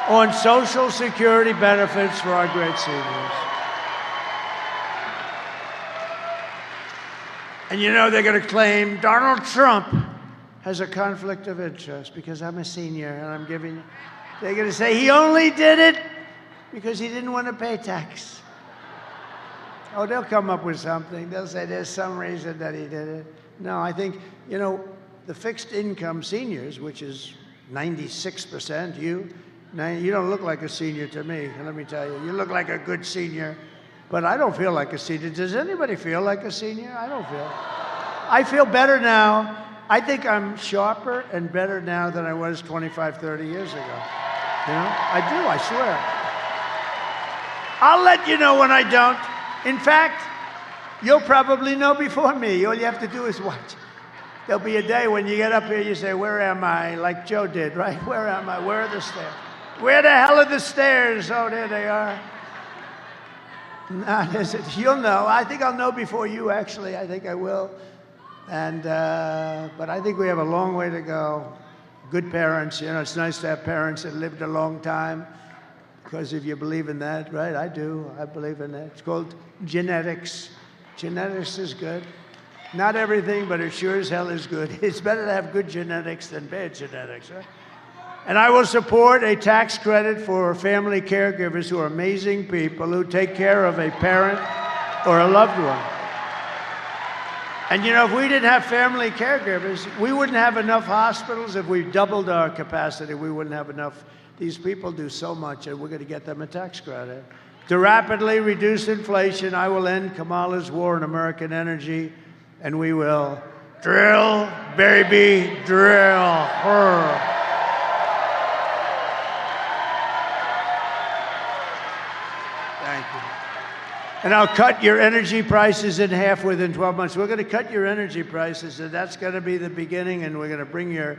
Speaker 2: on Social Security benefits for our great seniors. And you know, they're going to claim Donald Trump has a conflict of interest because I'm a senior and I'm giving. They're going to say he only did it because he didn't want to pay tax. Oh, they'll come up with something. They'll say there's some reason that he did it. No, I think, you know, the fixed income seniors, which is 96%, you don't look like a senior to me, let me tell you. You look like a good senior. But I don't feel like a senior. Does anybody feel like a senior? I don't feel. I feel better now. I think I'm sharper and better now than I was 25, 30 years ago. You know? I do, I swear. I'll let you know when I don't. In fact, you'll probably know before me. All you have to do is watch. There'll be a day when you get up here, you say, where am I? Like Joe did, right? Where am I? Where are the stairs? Where the hell are the stairs? Oh, there they are. No, you'll know. I think I'll know before you, actually. I think I will. And but I think we have a long way to go. Good parents, you know, it's nice to have parents that lived a long time, because if you believe in that, right? I do. I believe in that. It's called genetics. Genetics is good. Not everything, but it sure as hell is good. It's better to have good genetics than bad genetics, right? And I will support a tax credit for family caregivers who are amazing people who take care of a parent or a loved one. And you know, if we didn't have family caregivers, we wouldn't have enough hospitals. If we doubled our capacity, we wouldn't have enough. These people do so much, and we're going to get them a tax credit. To rapidly reduce inflation, I will end Kamala's war on American energy, and we will drill, baby, drill. Her. And I'll cut your energy prices in half within 12 months. We're going to cut your energy prices, and that's going to be the beginning, and we're going to bring your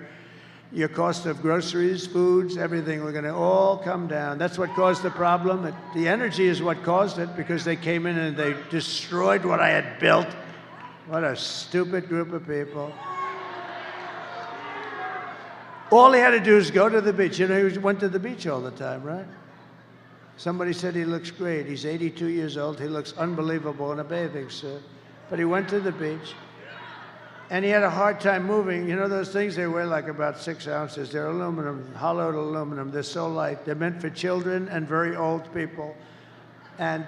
Speaker 2: cost of groceries, foods, everything. We're going to all come down. That's what caused the problem. The energy is what caused it, because they came in and they destroyed what I had built. What a stupid group of people. All he had to do is go to the beach. You know, he went to the beach all the time, right? Somebody said he looks great. He's 82 years old. He looks unbelievable in a bathing suit. But he went to the beach, and he had a hard time moving. You know those things, they weigh like about 6 ounces. They're aluminum, hollowed aluminum. They're so light. They're meant for children and very old people. And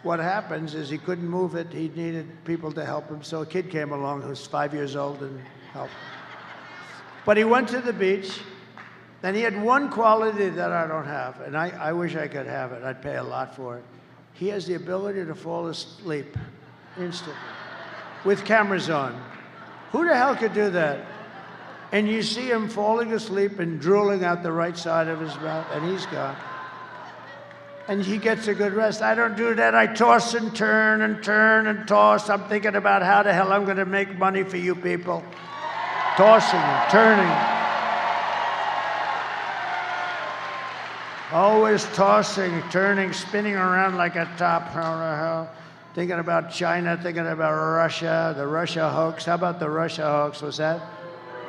Speaker 2: what happens is he couldn't move it. He needed people to help him. So a kid came along who was 5 years old and helped him. But he went to the beach, and he had one quality that I don't have, and I wish I could have it. I'd pay a lot for it. He has the ability to fall asleep instantly with cameras on. Who the hell could do that? And you see him falling asleep and drooling out the right side of his mouth, and he's gone. And he gets a good rest. I don't do that. I toss and turn and turn and toss. I'm thinking about how the hell I'm going to make money for you people. Tossing and turning. Always tossing, turning, spinning around like a top. How the hell? Thinking about China, thinking about Russia, the Russia hoax. How about the Russia hoax? That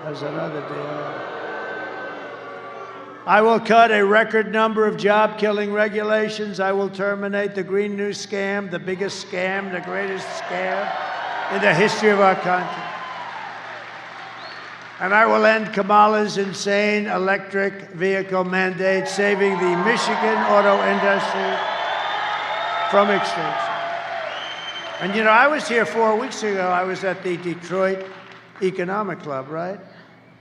Speaker 2: was another deal. I will cut a record number of job-killing regulations. I will terminate the Green New Scam, the biggest scam, the greatest scam in the history of our country. And I will end Kamala's insane electric vehicle mandate, saving the Michigan auto industry from extinction. And you know, I was here 4 weeks ago. I was at the Detroit Economic Club, right?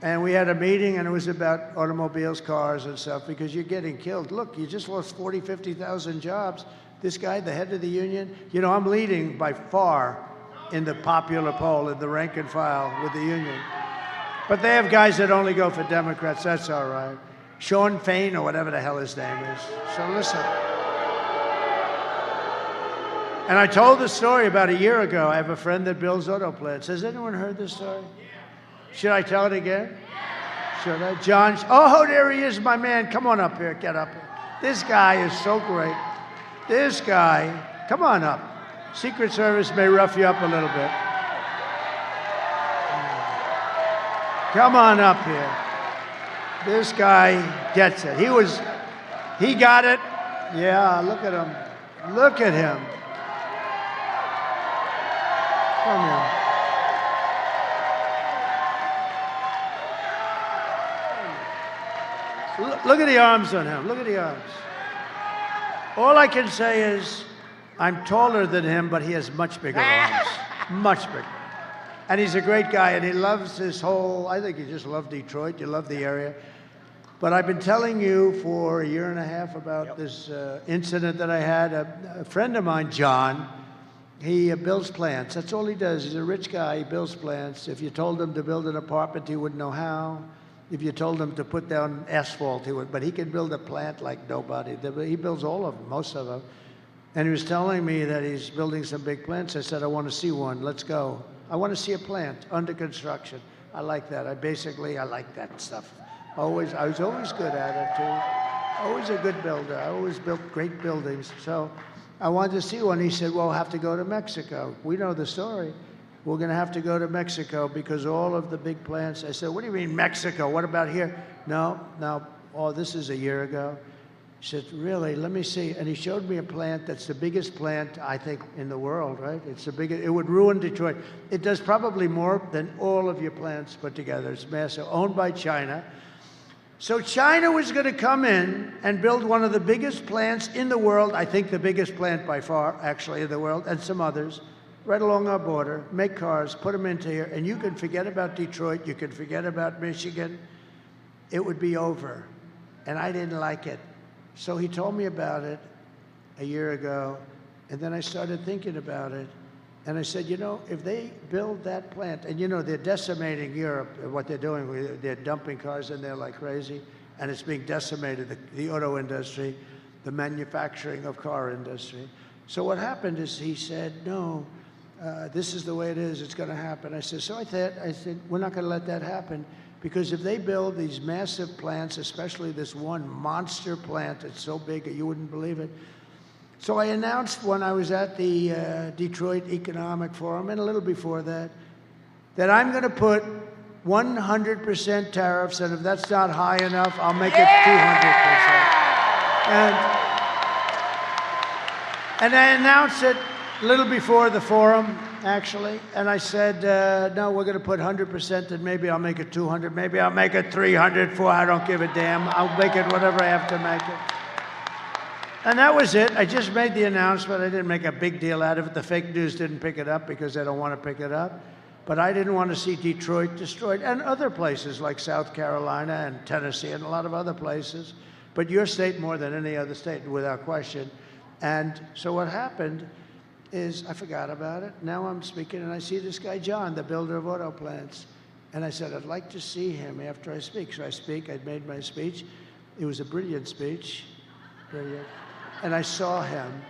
Speaker 2: And we had a meeting, and it was about automobiles, cars, and stuff, because you're getting killed. Look, you just lost 40, 50,000 jobs. This guy, the head of the union, you know, I'm leading by far in the popular poll, in the rank and file with the union. But they have guys that only go for Democrats. That's all right. Sean Fain, or whatever the hell his name is. So listen. And I told the story about a year ago. I have a friend that builds auto plants. Has anyone heard this story? Should I tell it again? Should I? John, oh, there he is, my man. Come on up here, get up here. This guy is so great. This guy, come on up. Secret Service may rough you up a little bit. Come on up here. This guy gets it. He got it. Yeah, look at him. Look at him. Come here. Look at the arms on him. Look at the arms. All I can say is I'm taller than him, but he has much bigger arms. Much bigger. And he's a great guy, and he loves this whole, I think you just love Detroit. You love the area. But I've been telling you for a year and a half about this incident that I had. A friend of mine, John, he builds plants. That's all he does. He's a rich guy. He builds plants. If you told him to build an apartment, he wouldn't know how. If you told him to put down asphalt, he would. But he can build a plant like nobody. He builds all of them, most of them. And he was telling me that he's building some big plants. I said, I want to see one. Let's go. I want to see a plant under construction. I like that. I like that stuff. I was always good at it, too. Always a good builder. I always built great buildings. So I wanted to see one. He said, well, we'll have to go to Mexico. We know the story. We're going to have to go to Mexico because all of the big plants. I said, what do you mean Mexico? What about here? No. Oh, this is a year ago. He said, really? Let me see. And he showed me a plant that's the biggest plant, I think, in the world, right? It's the biggest. It would ruin Detroit. It does probably more than all of your plants put together. It's massive, owned by China. So China was going to come in and build one of the biggest plants in the world, I think the biggest plant by far, actually, in the world, and some others, right along our border, make cars, put them into here, and you can forget about Detroit, you can forget about Michigan. It would be over. And I didn't like it. So he told me about it a year ago, and then I started thinking about it. And I said, you know, if they build that plant, and you know, they're decimating Europe, what they're doing, they're dumping cars in there like crazy, and it's being decimated, the auto industry, the manufacturing of car industry. So what happened is he said, no, this is the way it is, it's going to happen. I said, we're not going to let that happen, because if they build these massive plants, especially this one monster plant, it's so big that you wouldn't believe it. So I announced when I was at the Detroit Economic Forum, and a little before that, that I'm going to put 100% tariffs, and if that's not high enough, I'll make it 200%. And I announced it a little before the forum, actually, and I said, no, we're going to put 100%, and maybe I'll make it 200, maybe I'll make it 300, 400, I don't give a damn. I'll make it whatever I have to make it. And that was it. I just made the announcement. I didn't make a big deal out of it. The fake news didn't pick it up because they don't want to pick it up. But I didn't want to see Detroit destroyed, and other places like South Carolina and Tennessee and a lot of other places. But your state more than any other state, without question. And so what happened is I forgot about it. Now I'm speaking, and I see this guy, John, the builder of auto plants. And I said, I'd like to see him after I speak. So I speak. I'd made my speech. It was a brilliant speech. Brilliant. And I saw him.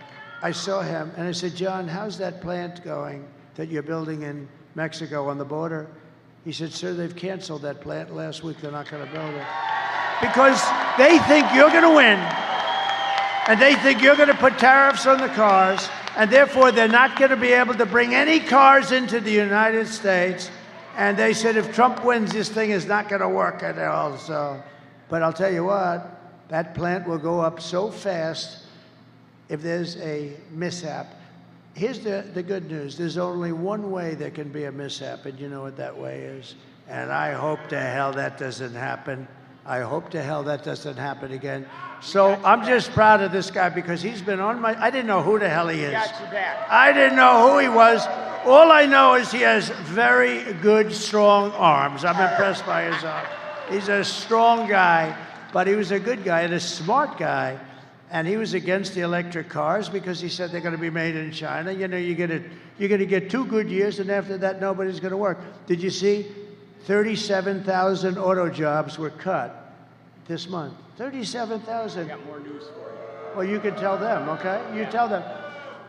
Speaker 2: And I said, John, how's that plant going that you're building in Mexico on the border? He said, sir, they've canceled that plant last week. They're not going to build it. Because they think you're going to win. And they think you're going to put tariffs on the cars. And therefore, they're not going to be able to bring any cars into the United States. And they said, if Trump wins, this thing is not going to work at all. So, but I'll tell you what, that plant will go up so fast if there's a mishap. Here's the good news. There's only one way there can be a mishap, and you know what that way is. And I hope to hell that doesn't happen. I hope to hell that doesn't happen again. So I'm just proud of this guy because he's been on my, I didn't know who the hell he is. I didn't know who he was. All I know is he has very good, strong arms. I'm impressed by his arms. He's a strong guy, but he was a good guy and a smart guy. And he was against the electric cars because he said they're going to be made in China. You know, you're going to get 2 good years, and after that, nobody's going to work. Did you see 37,000 auto jobs were cut this month? 37,000. I got more news for you. Well, you can tell them, okay? You tell them.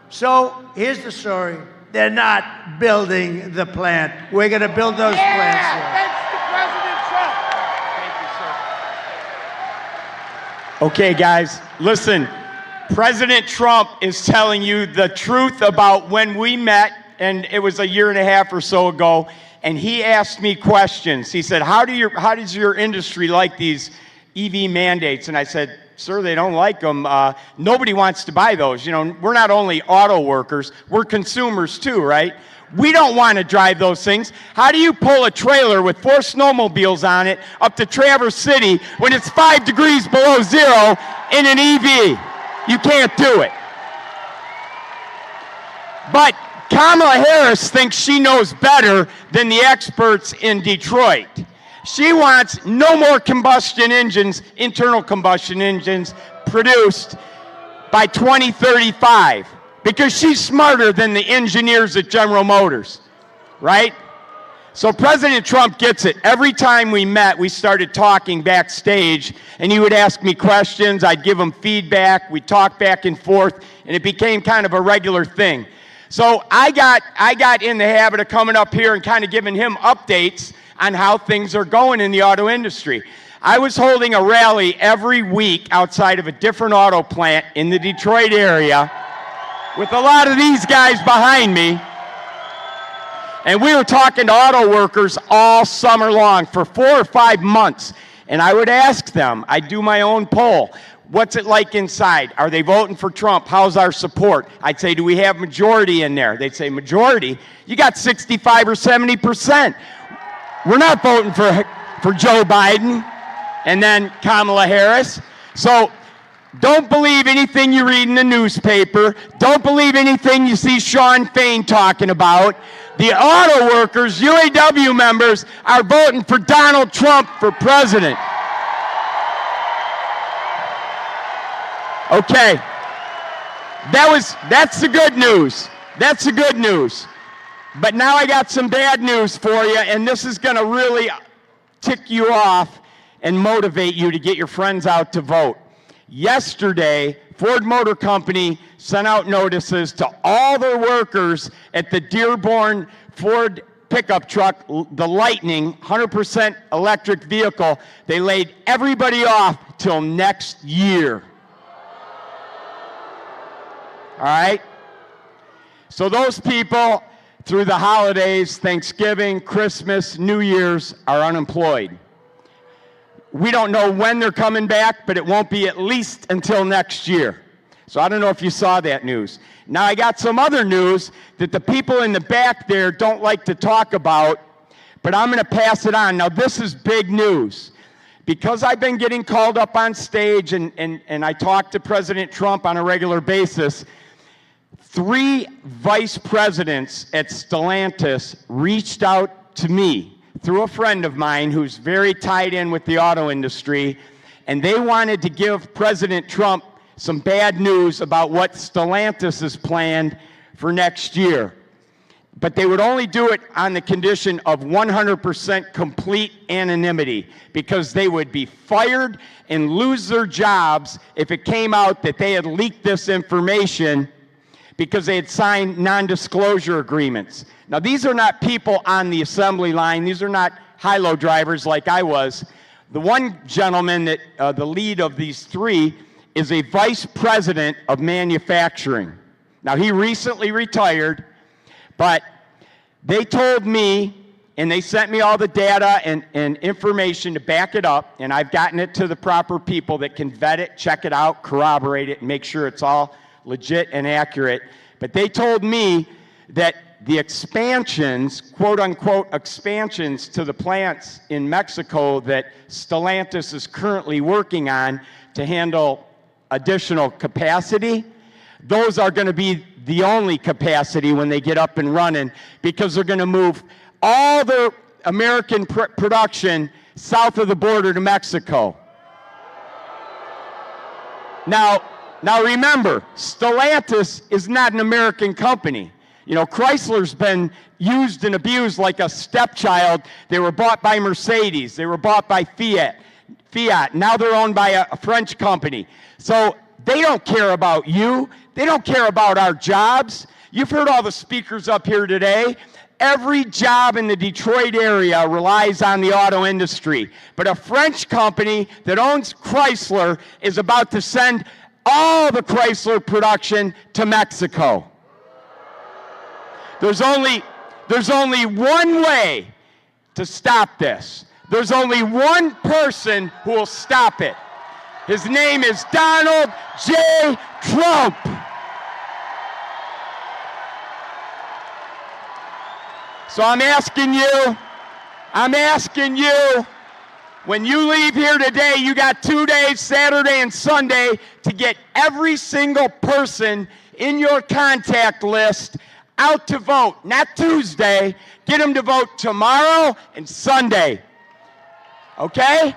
Speaker 2: So here's the story. They're not building the plant. We're going to build those plants here.
Speaker 3: Thanks to President Trump. Thank you, sir.
Speaker 8: Okay, guys, listen. President Trump is telling you the truth about when we met, and it was a year and a half or so ago, and he asked me questions. He said, how does your industry like these EV mandates? And I said, sir, they don't like them. Nobody wants to buy those. You know, we're not only auto workers, we're consumers too, right? We don't want to drive those things. How do you pull a trailer with 4 snowmobiles on it up to Traverse City when it's 5 degrees below zero in an EV? You can't do it. But Kamala Harris thinks she knows better than the experts in Detroit. She wants no more combustion engines, internal combustion engines, produced by 2035 because she's smarter than the engineers at General Motors, right? So President Trump gets it. Every time we met, we started talking backstage, and he would ask me questions. I'd give him feedback. We'd talk back and forth, and it became kind of a regular thing. So I got in the habit of coming up here and kind of giving him updates on how things are going in the auto industry. I was holding a rally every week outside of a different auto plant in the Detroit area with a lot of these guys behind me. And we were talking to auto workers all summer long for 4 or 5 months. And I would ask them, I'd do my own poll. What's it like inside? Are they voting for Trump? How's our support? I'd say, do we have majority in there? They'd say, majority? You got 65 or 70%. We're not voting for Joe Biden and then Kamala Harris. So don't believe anything you read in the newspaper. Don't believe anything you see Sean Fain talking about. The auto workers, UAW members, are voting for Donald Trump for president. Okay, that's the good news. That's the good news. But now I got some bad news for you, and this is going to really tick you off and motivate you to get your friends out to vote. Yesterday, Ford Motor Company sent out notices to all their workers at the Dearborn Ford pickup truck, the Lightning, 100% electric vehicle. They laid everybody off till next year. All right? So those people through the holidays, Thanksgiving, Christmas, New Year's, are unemployed. We don't know when they're coming back, but it won't be at least until next year. So I don't know if you saw that news. Now I got some other news that the people in the back there don't like to talk about, but I'm going to pass it on. Now this is big news. Because I've been getting called up on stage and I talk to President Trump on a regular basis, 3 vice presidents at Stellantis reached out to me through a friend of mine who's very tied in with the auto industry, and they wanted to give President Trump some bad news about what Stellantis has planned for next year. But they would only do it on the condition of 100% complete anonymity, because they would be fired and lose their jobs if it came out that they had leaked this information because they had signed non-disclosure agreements. Now, these are not people on the assembly line. These are not high-low drivers like I was. The one gentleman that, the lead of these 3, is a vice president of manufacturing. Now, he recently retired, but they told me, and they sent me all the data and information to back it up, and I've gotten it to the proper people that can vet it, check it out, corroborate it, and make sure it's all legit and accurate. But they told me that the expansions, quote-unquote expansions to the plants in Mexico that Stellantis is currently working on to handle additional capacity, those are going to be the only capacity when they get up and running, because they're going to move all the American production south of the border to Mexico. Now remember, Stellantis is not an American company. You know, Chrysler's been used and abused like a stepchild. They were bought by Mercedes. They were bought by Fiat. Now they're owned by a French company. So they don't care about you. They don't care about our jobs. You've heard all the speakers up here today. Every job in the Detroit area relies on the auto industry. But a French company that owns Chrysler is about to send all the Chrysler production to Mexico. There's only one way to stop this. There's only one person who will stop it. His name is Donald J. Trump. So I'm asking you, when you leave here today, you got 2 days, Saturday and Sunday, to get every single person in your contact list out to vote. Not Tuesday. Get them to vote tomorrow and Sunday. Okay?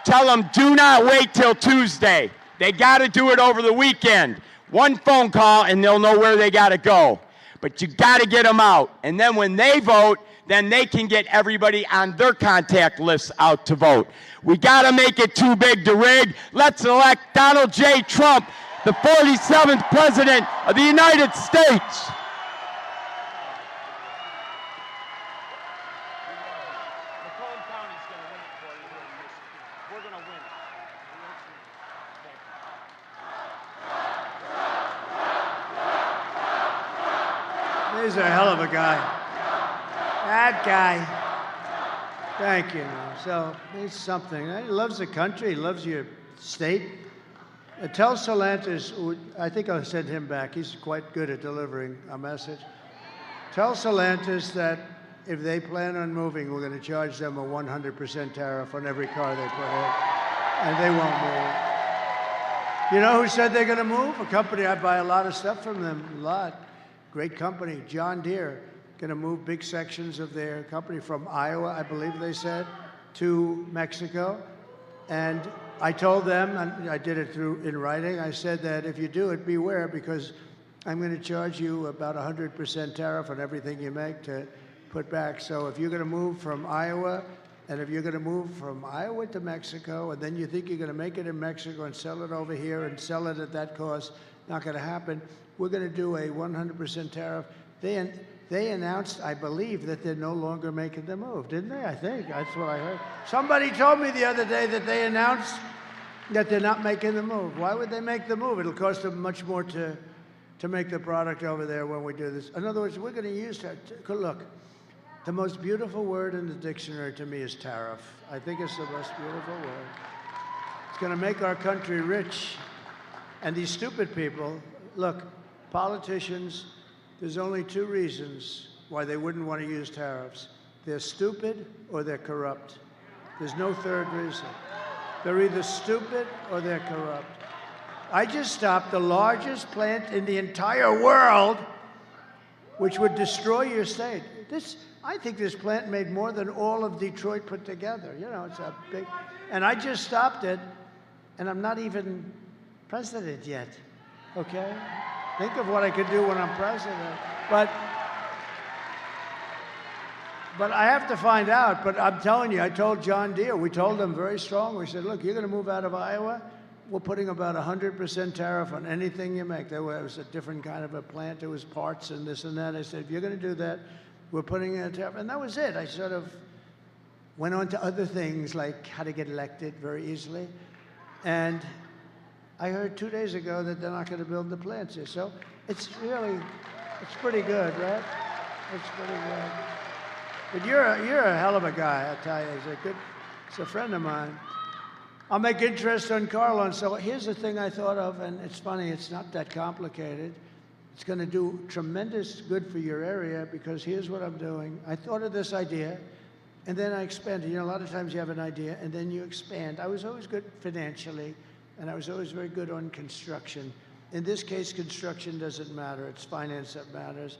Speaker 8: Tell them, do not wait till Tuesday. They got to do it over the weekend. One phone call and they'll know where they got to go. But you got to get them out. And then when they vote, then they can get everybody on their contact list out to vote. We got to make it too big to rig. Let's elect Donald J. Trump, the 47th President of the United States.
Speaker 2: He's a hell of a guy. That guy. Thank you. So he's something. He loves the country. He loves your state. Tell Stellantis, I think I'll send him back. He's quite good at delivering a message. Tell Stellantis that if they plan on moving, we're going to charge them a 100% tariff on every car they put in, and they won't move. You know who said they're going to move? A company I buy a lot of stuff from them, a lot. Great company, John Deere, going to move big sections of their company from Iowa, I believe they said, to Mexico. And I told them, and I did it in writing, I said that if you do it, beware, because I'm going to charge you about 100% tariff on everything you make to put back. So if you're going to move from Iowa, and if you're going to move from Iowa to Mexico, and then you think you're going to make it in Mexico and sell it over here and sell it at that cost, not going to happen. We're going to do a 100% tariff. They announced, I believe, that they're no longer making the move, didn't they? I think that's what I heard. Somebody told me the other day that they announced that they're not making the move. Why would they make the move? It'll cost them much more to to make the product over there when we do this. In other words, we're going to use look, the most beautiful word in the dictionary to me is tariff. I think it's the most beautiful word. It's going to make our country rich. And these stupid people, look, politicians, there's only two reasons why they wouldn't want to use tariffs. They're stupid or they're corrupt. There's no third reason. They're either stupid or they're corrupt. I just stopped the largest plant in the entire world, which would destroy your state. I think this plant made more than all of Detroit put together. You know, it's a big, and I just stopped it, and I'm not even president yet, okay? Think of what I could do when I'm president. But I have to find out, but I'm telling you, I told John Deere, we told them very strong, we said, look, you're gonna move out of Iowa, we're putting about 100% tariff on anything you make. There was a different kind of a plant, there was parts and this and that. I said, if you're gonna do that, we're putting in a tariff, and that was it. I sort of went on to other things like how to get elected very easily. And I heard 2 days ago that they're not gonna build the plants here. So it's pretty good, right? It's pretty good. But you're a hell of a guy, I tell you. He's a friend of mine. I'll make interest on Carlon. So here's the thing I thought of, and it's funny, it's not that complicated. It's going to do tremendous good for your area because here's what I'm doing. I thought of this idea, and then I expanded. You know, a lot of times you have an idea, and then you expand. I was always good financially, and I was always very good on construction. In this case, construction doesn't matter. It's finance that matters.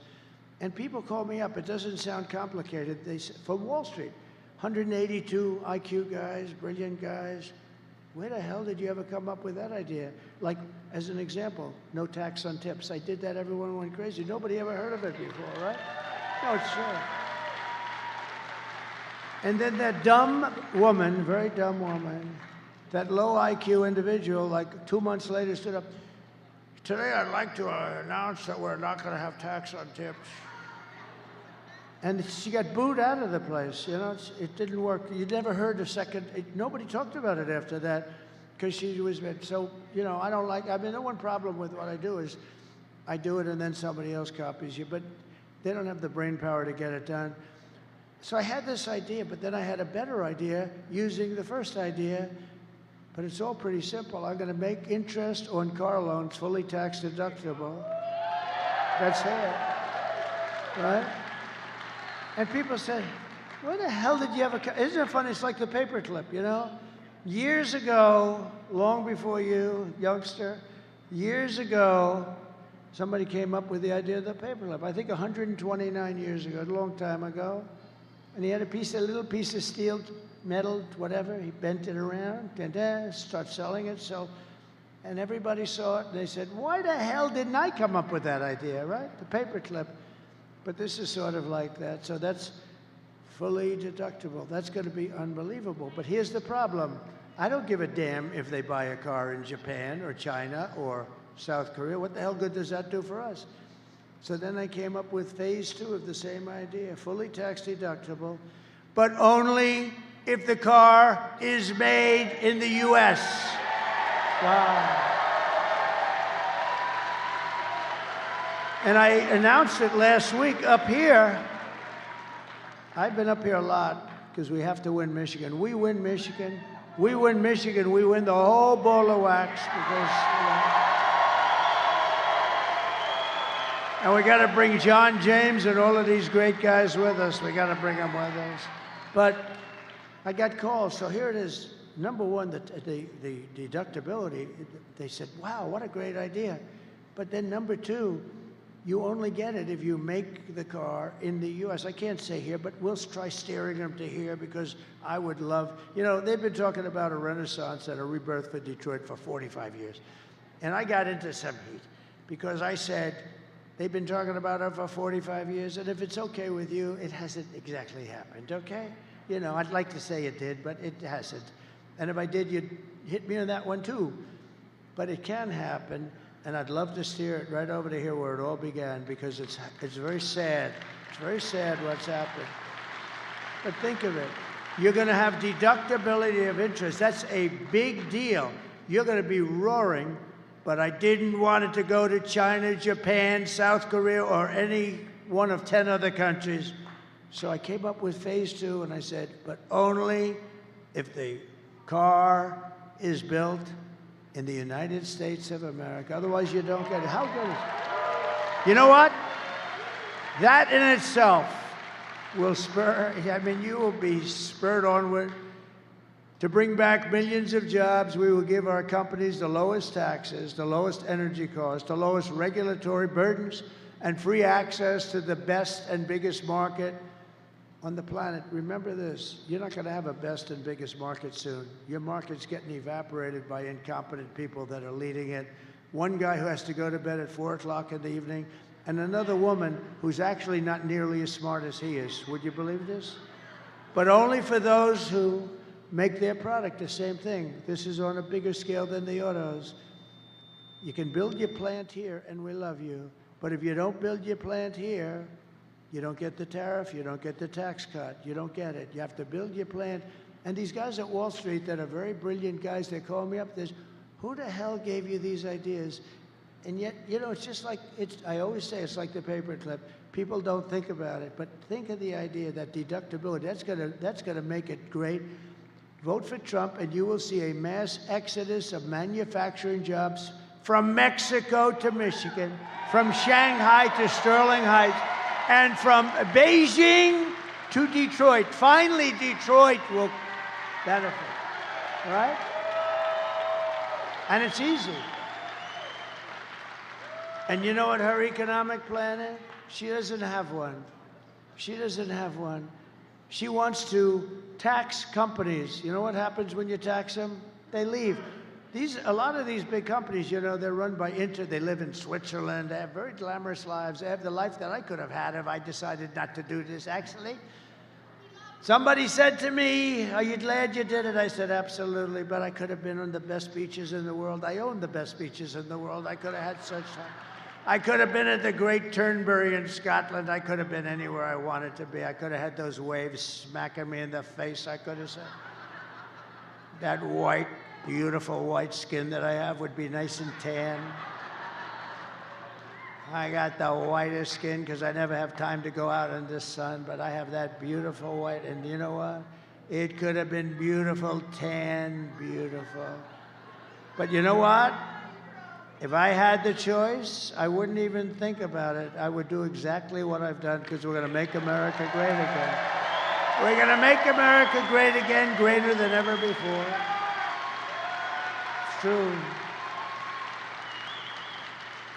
Speaker 2: And people call me up. It doesn't sound complicated. They say, from Wall Street, 182 IQ guys, brilliant guys. Where the hell did you ever come up with that idea? Like, as an example, no tax on tips. I did that, everyone went crazy. Nobody ever heard of it before, right? No, it's true. And then that dumb woman, very dumb woman, that low IQ individual, like 2 months later stood up, today I'd like to announce that we're not gonna have tax on tips. And she got booed out of the place, you know, it didn't work. You never heard a second, nobody talked about it after that because she was, so, you know, the one problem with what I do is I do it and then somebody else copies you, but they don't have the brain power to get it done. So I had this idea, but then I had a better idea using the first idea, but it's all pretty simple. I'm gonna make interest on car loans fully tax deductible. That's it, right? And people said, where the hell did you ever come? Isn't it funny? It's like the paperclip, you know? Years ago, long before you, youngster, years ago, somebody came up with the idea of the paperclip. I think 129 years ago, a long time ago. And he had a little piece of steel, metal, whatever. He bent it around, start selling it. So, and everybody saw it, and they said, why the hell didn't I come up with that idea, right? The paperclip. But this is sort of like that. So that's fully deductible. That's going to be unbelievable. But here's the problem. I don't give a damn if they buy a car in Japan or China or South Korea. What the hell good does that do for us? So then I came up with phase 2 of the same idea, fully tax deductible, but only if the car is made in the U.S. Wow. And I announced it last week up here. I've been up here a lot because we have to win Michigan. We win Michigan. We win Michigan. We win the whole ball of wax because, and we got to bring John James and all of these great guys with us. We got to bring them with us. But I got calls. So here it is. Number one, the deductibility. They said, wow, what a great idea. But then number 2, you only get it if you make the car in the U.S. I can't say here, but we'll try steering them to here because I would love, you know, they've been talking about a renaissance and a rebirth for Detroit for 45 years. And I got into some heat because I said, they've been talking about it for 45 years, and if it's okay with you, it hasn't exactly happened, okay? You know, I'd like to say it did, but it hasn't. And if I did, you'd hit me on that one too. But it can happen. And I'd love to steer it right over to here where it all began because it's very sad. It's very sad what's happened. But think of it. You're going to have deductibility of interest. That's a big deal. You're going to be roaring but I didn't want it to go to China, Japan, South Korea, or any one of 10 other countries. So I came up with phase 2, and I said, but only if the car is built in the United States of America. Otherwise, you don't get it. How good is it? You know what? That in itself will spur, I mean, you will be spurred onward to bring back millions of jobs. We will give our companies the lowest taxes, the lowest energy costs, the lowest regulatory burdens, and free access to the best and biggest market on the planet. Remember this, you're not gonna have a best and biggest market soon. Your market's getting evaporated by incompetent people that are leading it. One guy who has to go to bed at 4 o'clock in the evening, and another woman who's actually not nearly as smart as he is. Would you believe this? But only for those who make their product the same thing. This is on a bigger scale than the autos. You can build your plant here, and we love you. But if you don't build your plant here, you don't get the tariff, you don't get the tax cut, you don't get it. You have to build your plant. And these guys at Wall Street that are very brilliant guys, they call me up, there's, who the hell gave you these ideas? And yet, you know, it's just like, I always say it's like the paperclip. People don't think about it, but think of the idea that deductibility, that's gonna make it great. Vote for Trump, and you will see a mass exodus of manufacturing jobs from Mexico to Michigan, from Shanghai to Sterling Heights, and from Beijing to Detroit. Finally, Detroit will benefit, all right? And it's easy. And you know what her economic plan is? She doesn't have one. She doesn't have one. She wants to tax companies. You know what happens when you tax them? They leave. A lot of these big companies, you know, they're run by they live in Switzerland, they have very glamorous lives. They have the life that I could have had if I decided not to do this, actually. Somebody said to me, are you glad you did it? I said, absolutely, but I could have been on the best beaches in the world. I own the best beaches in the world. I could have had such time. I could have been at the Great Turnberry in Scotland. I could have been anywhere I wanted to be. I could have had those waves smacking me in the face, I could have said. That white, beautiful white skin that I have would be nice and tan. I got the whitest skin because I never have time to go out in the sun, but I have that beautiful white, and you know what? It could have been beautiful, tan, beautiful. But you know what? If I had the choice, I wouldn't even think about it. I would do exactly what I've done because we're going to make America great again. We're going to make America great again, greater than ever before. It's true.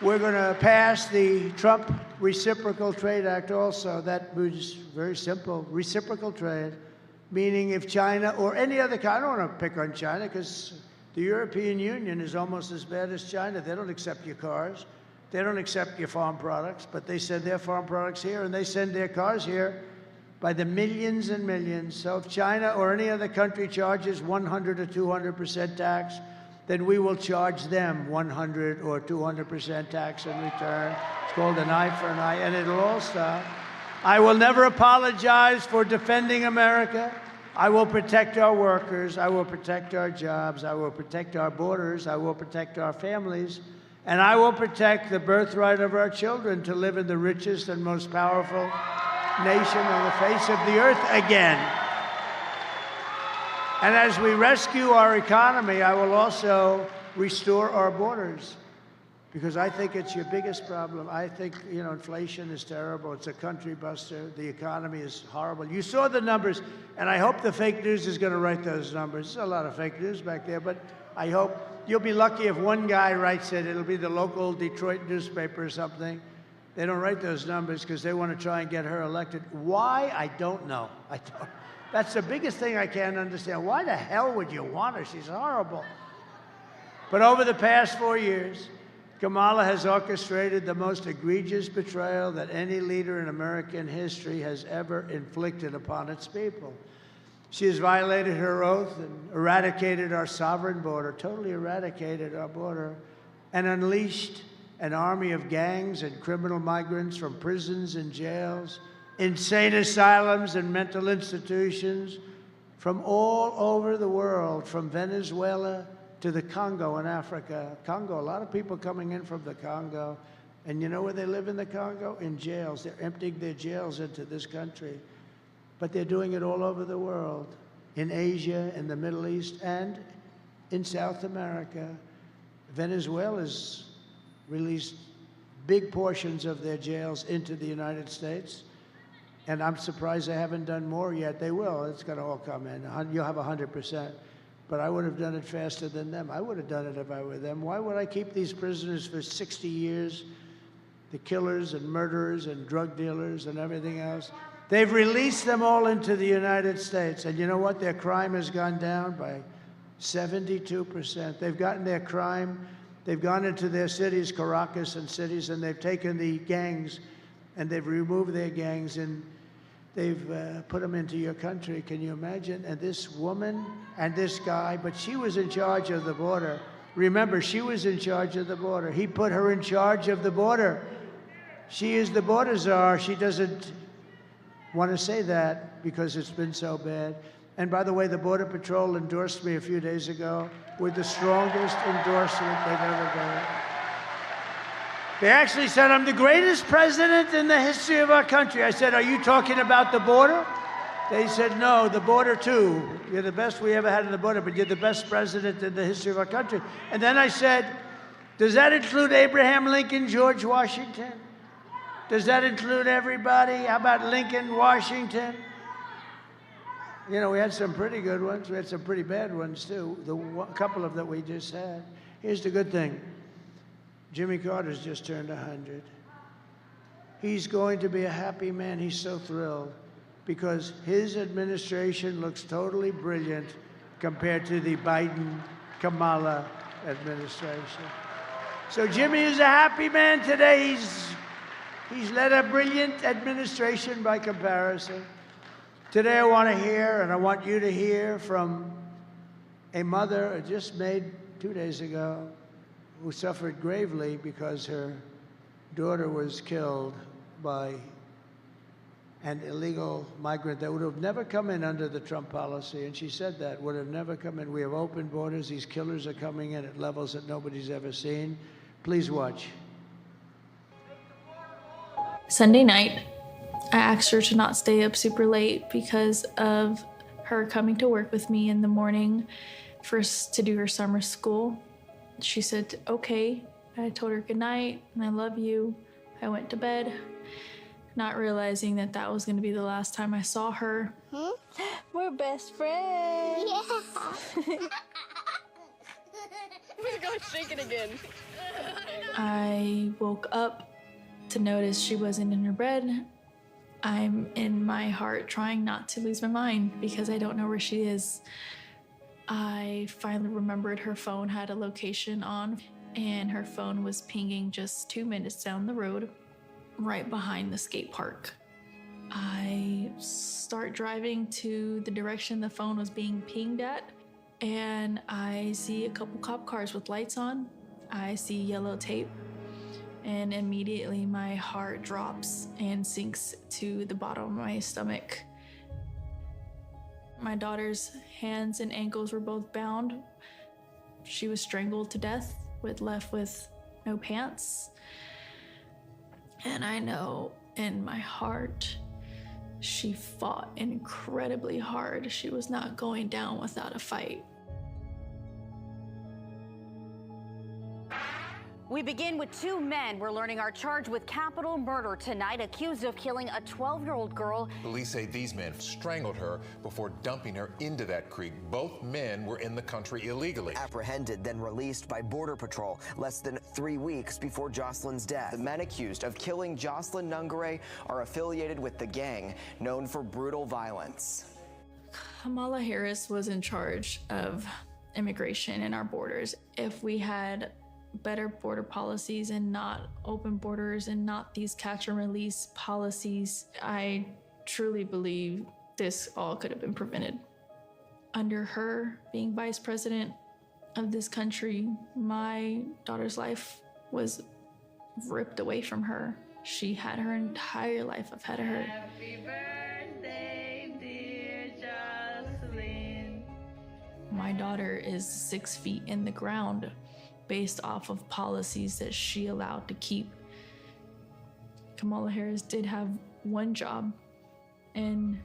Speaker 2: We're going to pass the Trump Reciprocal Trade Act also. That was very simple. Reciprocal trade, meaning if China or any other country, I don't want to pick on China because the European Union is almost as bad as China. They don't accept your cars. They don't accept your farm products, but they send their farm products here and they send their cars here by the millions and millions. So if China or any other country charges 100 or 200% tax, then we will charge them 100 or 200% tax in return. It's called an eye for an eye, and it'll all stop. I will never apologize for defending America. I will protect our workers. I will protect our jobs. I will protect our borders. I will protect our families. And I will protect the birthright of our children to live in the richest and most powerful nation on the face of the earth again. And as we rescue our economy, I will also restore our borders, because I think it's your biggest problem. I think, you know, inflation is terrible. It's a country buster. The economy is horrible. You saw the numbers, and I hope the fake news is going to write those numbers. There's a lot of fake news back there, but I hope you'll be lucky if one guy writes it. It'll be the local Detroit newspaper or something. They don't write those numbers because they want to try and get her elected. Why? I don't know. That's the biggest thing I can't understand. Why the hell would you want her? She's horrible. But over the past 4 years, Kamala has orchestrated the most egregious betrayal that any leader in American history has ever inflicted upon its people. She has violated her oath and eradicated our sovereign border, totally eradicated our border, and unleashed an army of gangs and criminal migrants from prisons and jails, insane asylums and mental institutions from all over the world, from Venezuela to the Congo in Africa. Congo, a lot of people coming in from the Congo. And you know where they live in the Congo? In jails. They're emptying their jails into this country. But they're doing it all over the world, in Asia, in the Middle East, and in South America. Venezuela's released big portions of their jails into the United States. And I'm surprised they haven't done more yet. They will. It's going to all come in. You'll have 100%. But I would have done it faster than them. I would have done it if I were them. Why would I keep these prisoners for 60 years? The killers and murderers and drug dealers and everything else. They've released them all into the United States. And you know what? Their crime has gone down by 72%. They've gotten their crime. They've gone into their cities, Caracas and cities, and they've taken the gangs and they've removed their gangs and they've put them into your country. Can you imagine? And this woman and this guy, but she was in charge of the border. Remember, she was in charge of the border. He put her in charge of the border. She is the border czar. She doesn't want to say that because it's been so bad. And by the way, the Border Patrol endorsed me a few days ago with the strongest endorsement they've ever done. They actually said, I'm the greatest president in the history of our country. I said, are you talking about the border? They said, no, the border too. You're the best we ever had in the border, but you're the best president in the history of our country. And then I said, does that include Abraham Lincoln, George Washington? Does that include everybody? How about Lincoln, Washington? You know, we had some pretty good ones. We had some pretty bad ones too. A couple of that we just had. Here's the good thing. Jimmy Carter's just turned 100. He's going to be a happy man. He's so thrilled because his administration looks totally brilliant compared to the Biden-Kamala administration. So Jimmy is a happy man today. He's led a brilliant administration by comparison. Today I want to hear, and I want you to hear from a mother just made 2 days ago who suffered gravely because her daughter was killed by an illegal migrant that would have never come in under the Trump policy. And she said that, would have never come in. We have open borders. These killers are coming in at levels that nobody's ever seen. Please watch.
Speaker 9: Sunday night, I asked her to not stay up super late because of her coming to work with me in the morning first to do her summer school. She said, okay. I told her good night and I love you. I went to bed, not realizing that that was going to be the last time I saw her.
Speaker 10: We're best friends.
Speaker 4: Yeah. We're going to shake it again.
Speaker 9: I woke up to notice she wasn't in her bed. I'm in my heart trying not to lose my mind because I don't know where she is. I finally remembered her phone had a location on and her phone was pinging just 2 minutes down the road, right behind the skate park. I start driving to the direction the phone was being pinged at and I see a couple cop cars with lights on. I see yellow tape. And immediately my heart drops and sinks to the bottom of my stomach. My daughter's hands and ankles were both bound. She was strangled to death, left with no pants. And I know in my heart, she fought incredibly hard. She was not going down without a fight.
Speaker 11: We begin with 2 men we're learning are charged with capital murder tonight, accused of killing a 12-year-old girl.
Speaker 12: Police say these men strangled her before dumping her into that creek. Both men were in the country illegally.
Speaker 13: Apprehended, then released by Border Patrol less than 3 weeks before Jocelyn's death. The men accused of killing Jocelyn Nungare are affiliated with the gang known for brutal violence.
Speaker 9: Kamala Harris was in charge of immigration in our borders. If we had better border policies and not open borders and not these catch and release policies, I truly believe this all could have been prevented. Under her being vice president of this country, my daughter's life was ripped away from her. She had her entire life ahead of her. Happy birthday, dear Jocelyn. My my daughter is 6 feet in the ground based off of policies that she allowed to keep. Kamala Harris did have one job, and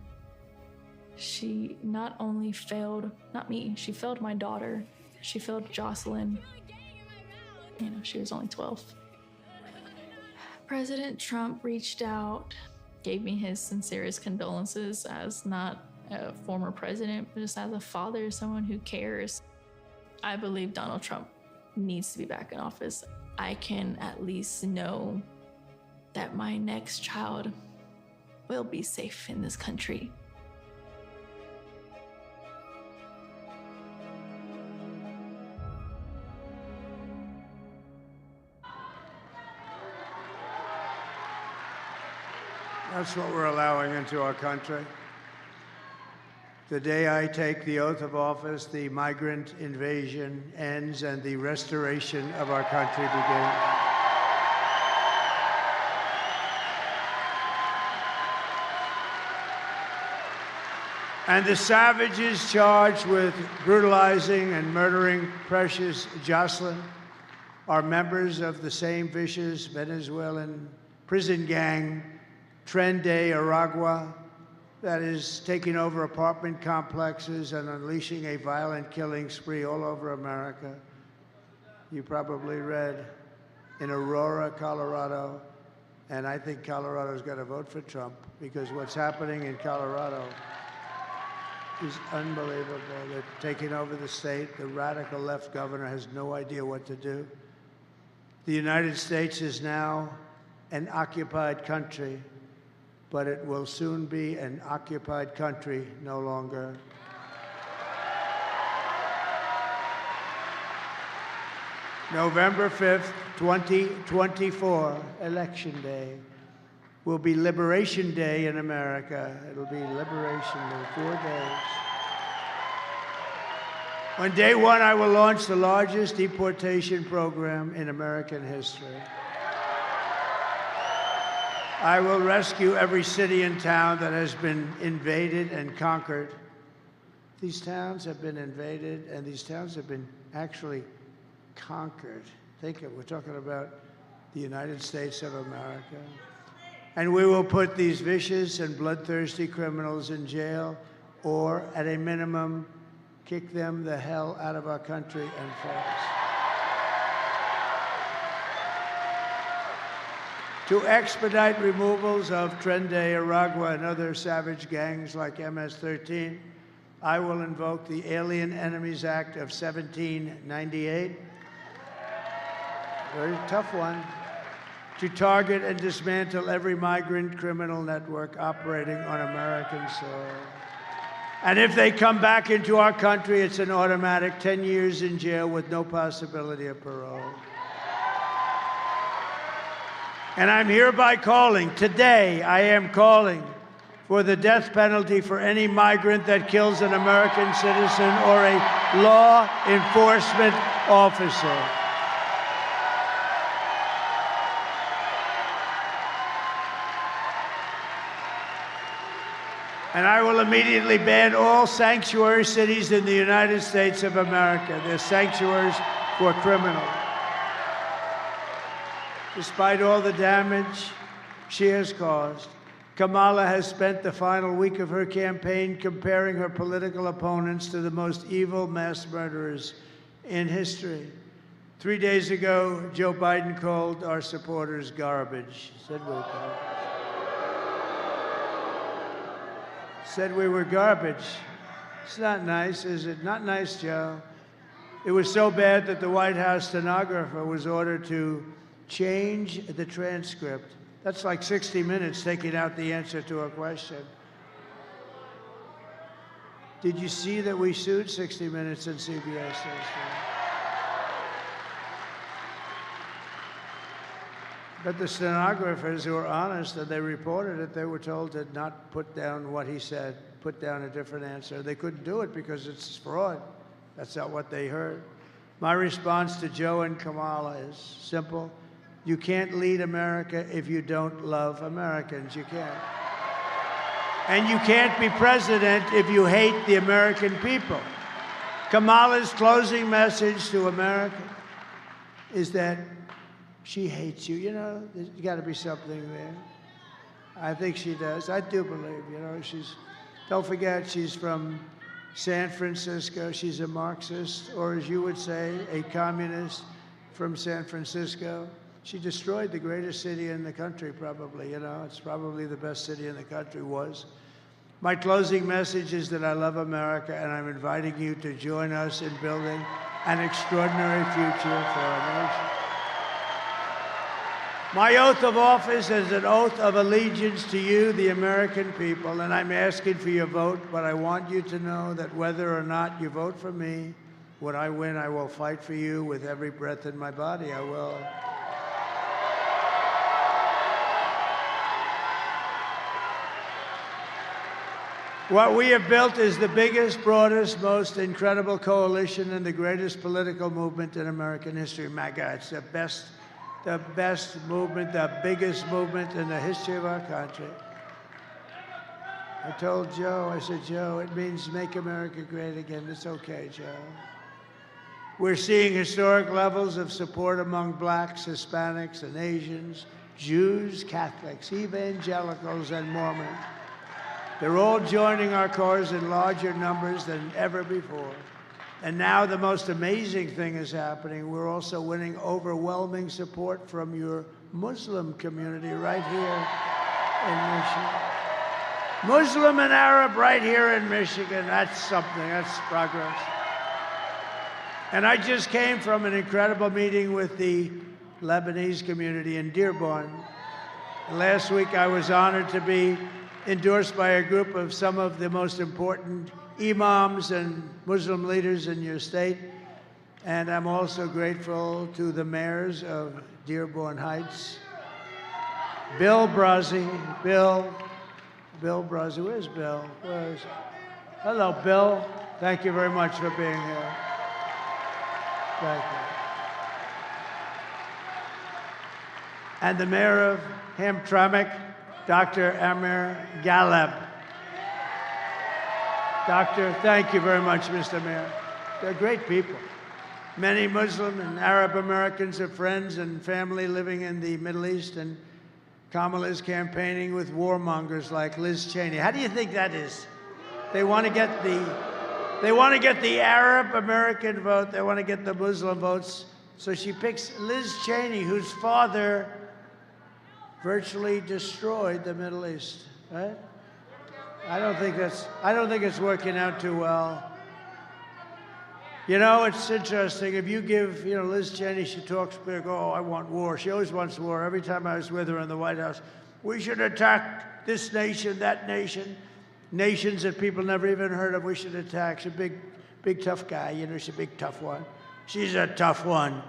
Speaker 9: she not only failed, not me, she failed my daughter, she failed Jocelyn. You know, she was only 12. President Trump reached out, gave me his sincerest condolences as not a former president, but just as a father, someone who cares. I believe Donald Trump needs to be back in office. I can at least know that my next child will be safe in this country.
Speaker 2: That's what we're allowing into our country. The day I take the oath of office, the migrant invasion ends and the restoration of our country begins. And the savages charged with brutalizing and murdering precious Jocelyn are members of the same vicious Venezuelan prison gang, Tren de Aragua, that is taking over apartment complexes and unleashing a violent killing spree all over America. You probably read in Aurora, Colorado, and I think Colorado's got to vote for Trump because what's happening in Colorado is unbelievable. They're taking over the state. The radical left governor has no idea what to do. The United States is now an occupied country, but it will soon be an occupied country no longer. November 5th, 2024, Election Day, will be Liberation Day in America. It'll be Liberation Day, 4 days. On day one, I will launch the largest deportation program in American history. I will rescue every city and town that has been invaded and conquered. These towns have been invaded, and these towns have been actually conquered. Think of it, we're talking about the United States of America. And we will put these vicious and bloodthirsty criminals in jail, or at a minimum, kick them the hell out of our country and fast. To expedite removals of Tren de Aragua and other savage gangs like MS-13, I will invoke the Alien Enemies Act of 1798. Very tough one. To target and dismantle every migrant criminal network operating on American soil. And if they come back into our country, it's an automatic 10 years in jail with no possibility of parole. And I'm hereby calling, today I am calling for the death penalty for any migrant that kills an American citizen or a law enforcement officer. And I will immediately ban all sanctuary cities in the United States of America. They're sanctuaries for criminals. Despite all the damage she has caused, Kamala has spent the final week of her campaign comparing her political opponents to the most evil mass murderers in history. 3 days ago, Joe Biden called our supporters garbage. Said we were garbage. It's not nice, is it? Not nice, Joe. It was so bad that the White House stenographer was ordered to change the transcript. That's like 60 Minutes taking out the answer to a question. Did you see that we sued 60 Minutes and CBS yesterday? But the stenographers who were honest and they reported it, they were told to not put down what he said, put down a different answer. They couldn't do it because it's fraud. That's not what they heard. My response to Joe and Kamala is simple. You can't lead America if you don't love Americans. You can't. And you can't be president if you hate the American people. Kamala's closing message to America is that she hates you. You know, there's got to be something there. I think she does. I do believe, you know, don't forget, she's from San Francisco. She's a Marxist, or as you would say, a communist from San Francisco. She destroyed the greatest city in the country, probably, you know. It's probably the best city in the country was. My closing message is that I love America, and I'm inviting you to join us in building an extraordinary future for our nation. My oath of office is an oath of allegiance to you, the American people, and I'm asking for your vote, but I want you to know that whether or not you vote for me, when I win, I will fight for you with every breath in my body. I will. What we have built is the biggest, broadest, most incredible coalition and the greatest political movement in American history. MAGA, it's the best movement, the biggest movement in the history of our country. I told Joe, I said, Joe, it means make America great again. It's okay, Joe. We're seeing historic levels of support among blacks, Hispanics, and Asians, Jews, Catholics, evangelicals, and Mormons. They're all joining our cause in larger numbers than ever before. And now the most amazing thing is happening. We're also winning overwhelming support from your Muslim community right here in Michigan. Muslim and Arab right here in Michigan. That's something. That's progress. And I just came from an incredible meeting with the Lebanese community in Dearborn. Last week I was honored to be endorsed by a group of some of the most important imams and Muslim leaders in your state. And I'm also grateful to the mayors of Dearborn Heights. Bill Brazzi, Bill Brazzi, where's Bill? Hello, Bill. Thank you very much for being here. Thank you. And the mayor of Hamtramck, Dr. Amir Galeb. Doctor, thank you very much, Mr. Mayor. They're great people. Many Muslim and Arab Americans are friends and family living in the Middle East, and Kamala is campaigning with warmongers like Liz Cheney. How do you think that is? They want to get the Arab American vote. They want to get the Muslim votes. So she picks Liz Cheney, whose father virtually destroyed the Middle East, right? I don't think it's working out too well. You know, it's interesting. If you give, Liz Cheney, she talks big, oh, I want war. She always wants war. Every time I was with her in the White House, we should attack this nation, that nation, nations that people never even heard of, we should attack. She's a big tough guy, she's a big tough one. She's a tough one.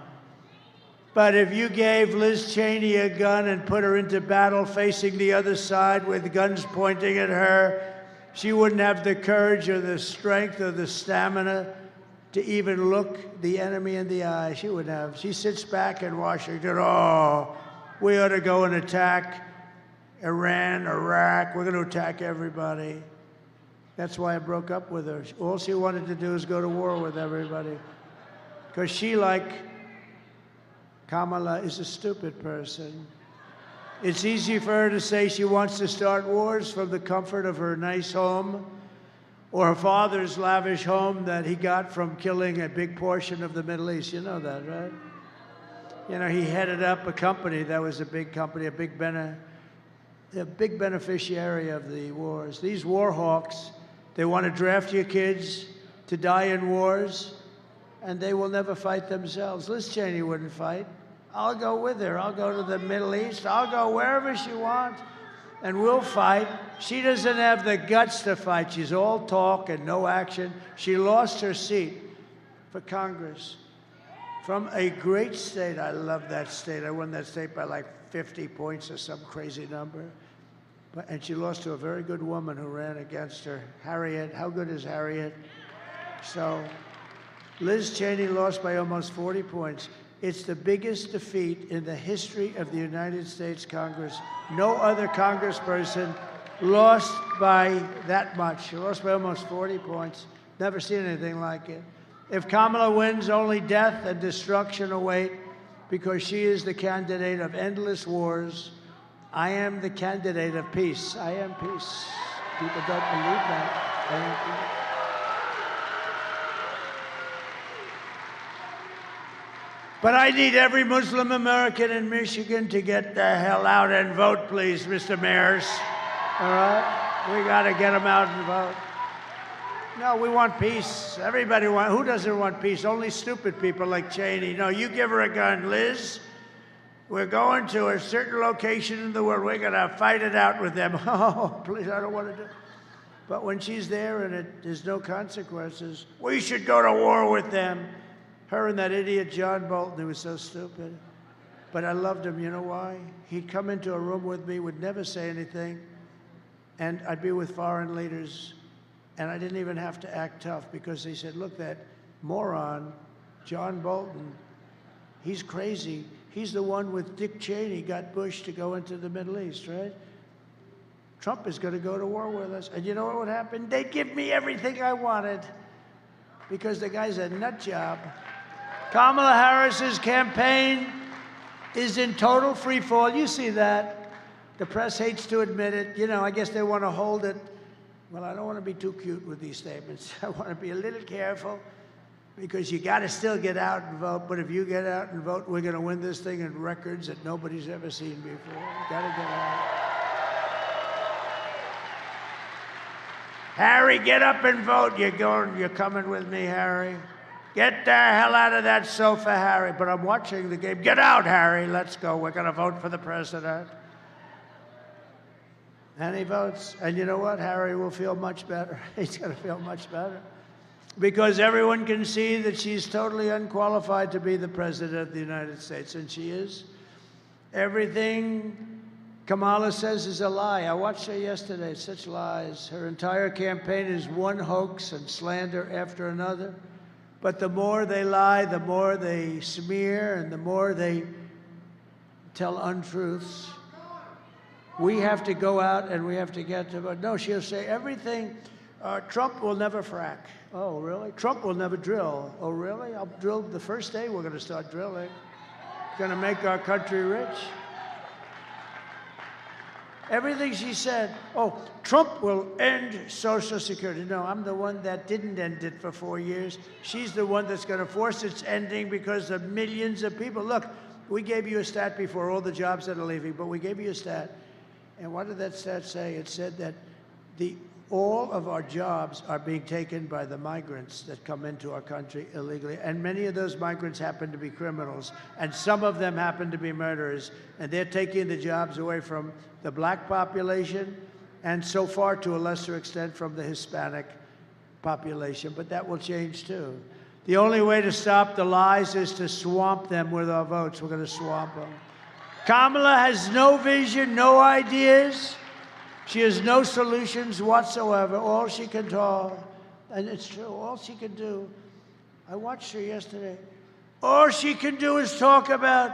Speaker 2: But if you gave Liz Cheney a gun and put her into battle facing the other side with guns pointing at her, she wouldn't have the courage or the strength or the stamina to even look the enemy in the eye. She wouldn't have. She sits back in Washington, oh, we ought to go and attack Iran, Iraq. We're going to attack everybody. That's why I broke up with her. All she wanted to do is go to war with everybody. Because she, like Kamala, is a stupid person. It's easy for her to say she wants to start wars from the comfort of her nice home or her father's lavish home that he got from killing a big portion of the Middle East. You know that, right? He headed up a company that was a big company, a big beneficiary of the wars. These war hawks, they want to draft your kids to die in wars, and they will never fight themselves. Liz Cheney wouldn't fight. I'll go with her. I'll go to the Middle East. I'll go wherever she wants, and we'll fight. She doesn't have the guts to fight. She's all talk and no action. She lost her seat for Congress from a great state. I love that state. I won that state by like 50 points or some crazy number. And she lost to a very good woman who ran against her, Harriet. How good is Harriet? So Liz Cheney lost by almost 40 points. It's the biggest defeat in the history of the United States Congress. No other congressperson lost by that much. She lost by almost 40 points. Never seen anything like it. If Kamala wins, only death and destruction await, because she is the candidate of endless wars. I am the candidate of peace. I am peace. People don't believe that. I am peace. But I need every Muslim American in Michigan to get the hell out and vote, please, Mr. Mayors. All right? We got to get them out and vote. No, we want peace. Everybody wants. Who doesn't want peace? Only stupid people like Cheney. No, you give her a gun, Liz. We're going to a certain location in the world. We're going to fight it out with them. Oh, please, I don't want to do it. But when she's there and there's no consequences, we should go to war with them. Her and that idiot John Bolton, who was so stupid. But I loved him. You know why? He'd come into a room with me, would never say anything, and I'd be with foreign leaders, and I didn't even have to act tough because they said, look, that moron, John Bolton, he's crazy. He's the one with Dick Cheney got Bush to go into the Middle East, right? Trump is going to go to war with us. And you know what would happen? They'd give me everything I wanted because the guy's a nut job. Kamala Harris's campaign is in total free fall. You see that. The press hates to admit it. You know, I guess they want to hold it. Well, I don't want to be too cute with these statements. I want to be a little careful because you got to still get out and vote. But if you get out and vote, we're going to win this thing in records that nobody's ever seen before. You got to get out. Harry, get up and vote. You're coming with me, Harry. Get the hell out of that sofa, Harry. But I'm watching the game. Get out, Harry. Let's go. We're going to vote for the president. And he votes. And you know what? Harry will feel much better. He's going to feel much better. Because everyone can see that she's totally unqualified to be the president of the United States. And she is. Everything Kamala says is a lie. I watched her yesterday. Such lies. Her entire campaign is one hoax and slander after another. But the more they lie, the more they smear, and the more they tell untruths. We have to go out and we have to get to vote. No, she'll say everything. Trump will never frack. Oh, really? Trump will never drill. Oh, really? I'll drill the first day we're going to start drilling. Going to make our country rich. Everything she said, oh, Trump will end Social Security. No, I'm the one that didn't end it for 4 years. She's the one that's going to force its ending because of millions of people. Look, we gave you a stat before, all the jobs that are leaving, but we gave you a stat. And what did that stat say? It said that all of our jobs are being taken by the migrants that come into our country illegally. And many of those migrants happen to be criminals. And some of them happen to be murderers. And they're taking the jobs away from the black population and so far, to a lesser extent, from the Hispanic population. But that will change, too. The only way to stop the lies is to swamp them with our votes. We're going to swamp them. Kamala has no vision, no ideas. She has no solutions whatsoever. All she can talk, and it's true, all she can do, I watched her yesterday, all she can do is talk about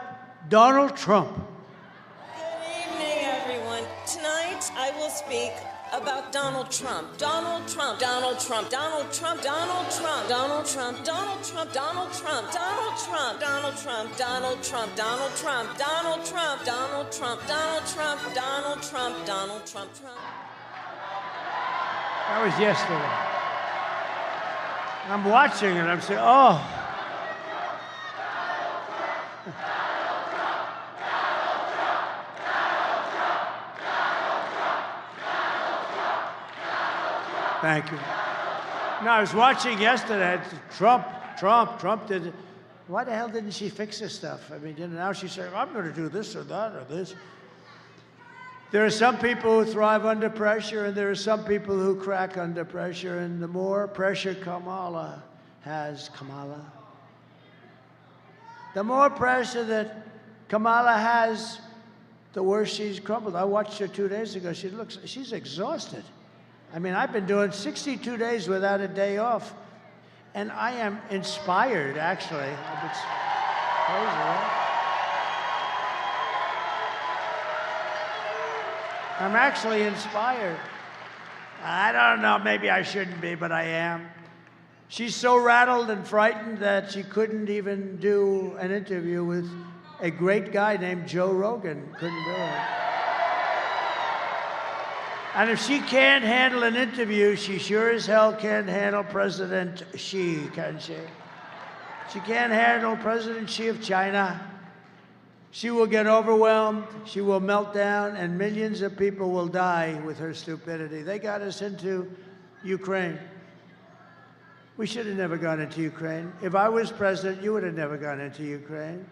Speaker 2: Donald Trump.
Speaker 14: Good evening, everyone. Tonight, I will speak about Donald Trump. Donald Trump, Donald Trump, Donald Trump, Donald Trump, Donald Trump, Donald Trump, Donald Trump, Donald Trump, Donald Trump, Donald Trump, Donald Trump, Donald Trump, Donald Trump, Donald Trump, Donald Trump, Donald Trump, Trump.
Speaker 2: That was yesterday. I'm watching it, I'm saying, oh. Thank you. No, I was watching yesterday. Trump did it. Why the hell didn't she fix this stuff? I mean, now she's saying, I'm going to do this or that or this. There are some people who thrive under pressure, and there are some people who crack under pressure. And the more pressure Kamala has, the more pressure that Kamala has, the worse she's crumbled. I watched her 2 days ago. She's exhausted. I mean, I've been doing 62 days without a day off, and I am inspired, actually. It's crazy, right? I'm actually inspired. I don't know, maybe I shouldn't be, but I am. She's so rattled and frightened that she couldn't even do an interview with a great guy named Joe Rogan. Couldn't do it. And if she can't handle an interview, she sure as hell can't handle President Xi, can she? She can't handle President Xi of China. She will get overwhelmed, she will melt down, and millions of people will die with her stupidity. They got us into Ukraine. We should have never gone into Ukraine. If I was president, you would have never gone into Ukraine.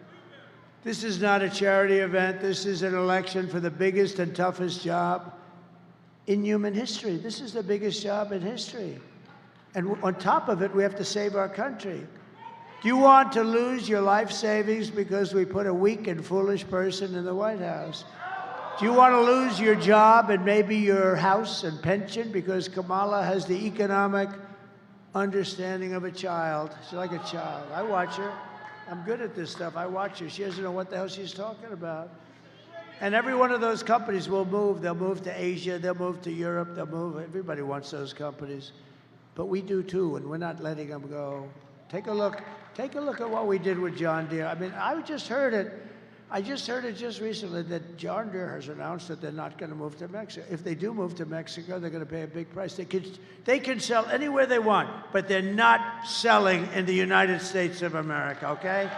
Speaker 2: This is not a charity event. This is an election for the biggest and toughest job in human history. This is the biggest job in history. And on top of it, we have to save our country. Do you want to lose your life savings because we put a weak and foolish person in the White House? Do you want to lose your job and maybe your house and pension because Kamala has the economic understanding of a child? She's like a child. I watch her. I'm good at this stuff. I watch her. She doesn't know what the hell she's talking about. And every one of those companies will move. They'll move to Asia. They'll move to Europe. They'll move. Everybody wants those companies. But we do too, and we're not letting them go. Take a look. Take a look at what we did with John Deere. I mean, I just heard it. I just heard it just recently that John Deere has announced that they're not going to move to Mexico. If they do move to Mexico, they're going to pay a big price. They can sell anywhere they want, but they're not selling in the United States of America, okay?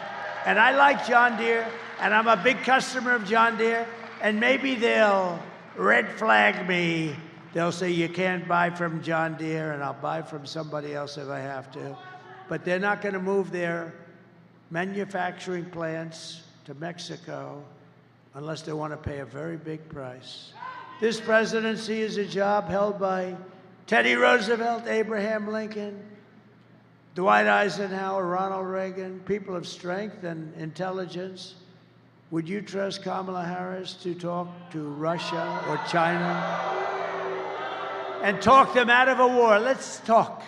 Speaker 2: And I like John Deere, and I'm a big customer of John Deere, and maybe they'll red flag me. They'll say you can't buy from John Deere, and I'll buy from somebody else if I have to. But they're not going to move their manufacturing plants to Mexico unless they want to pay a very big price. This presidency is a job held by Teddy Roosevelt, Abraham Lincoln, Dwight Eisenhower, Ronald Reagan, people of strength and intelligence. Would you trust Kamala Harris to talk to Russia or China and talk them out of a war? Let's talk.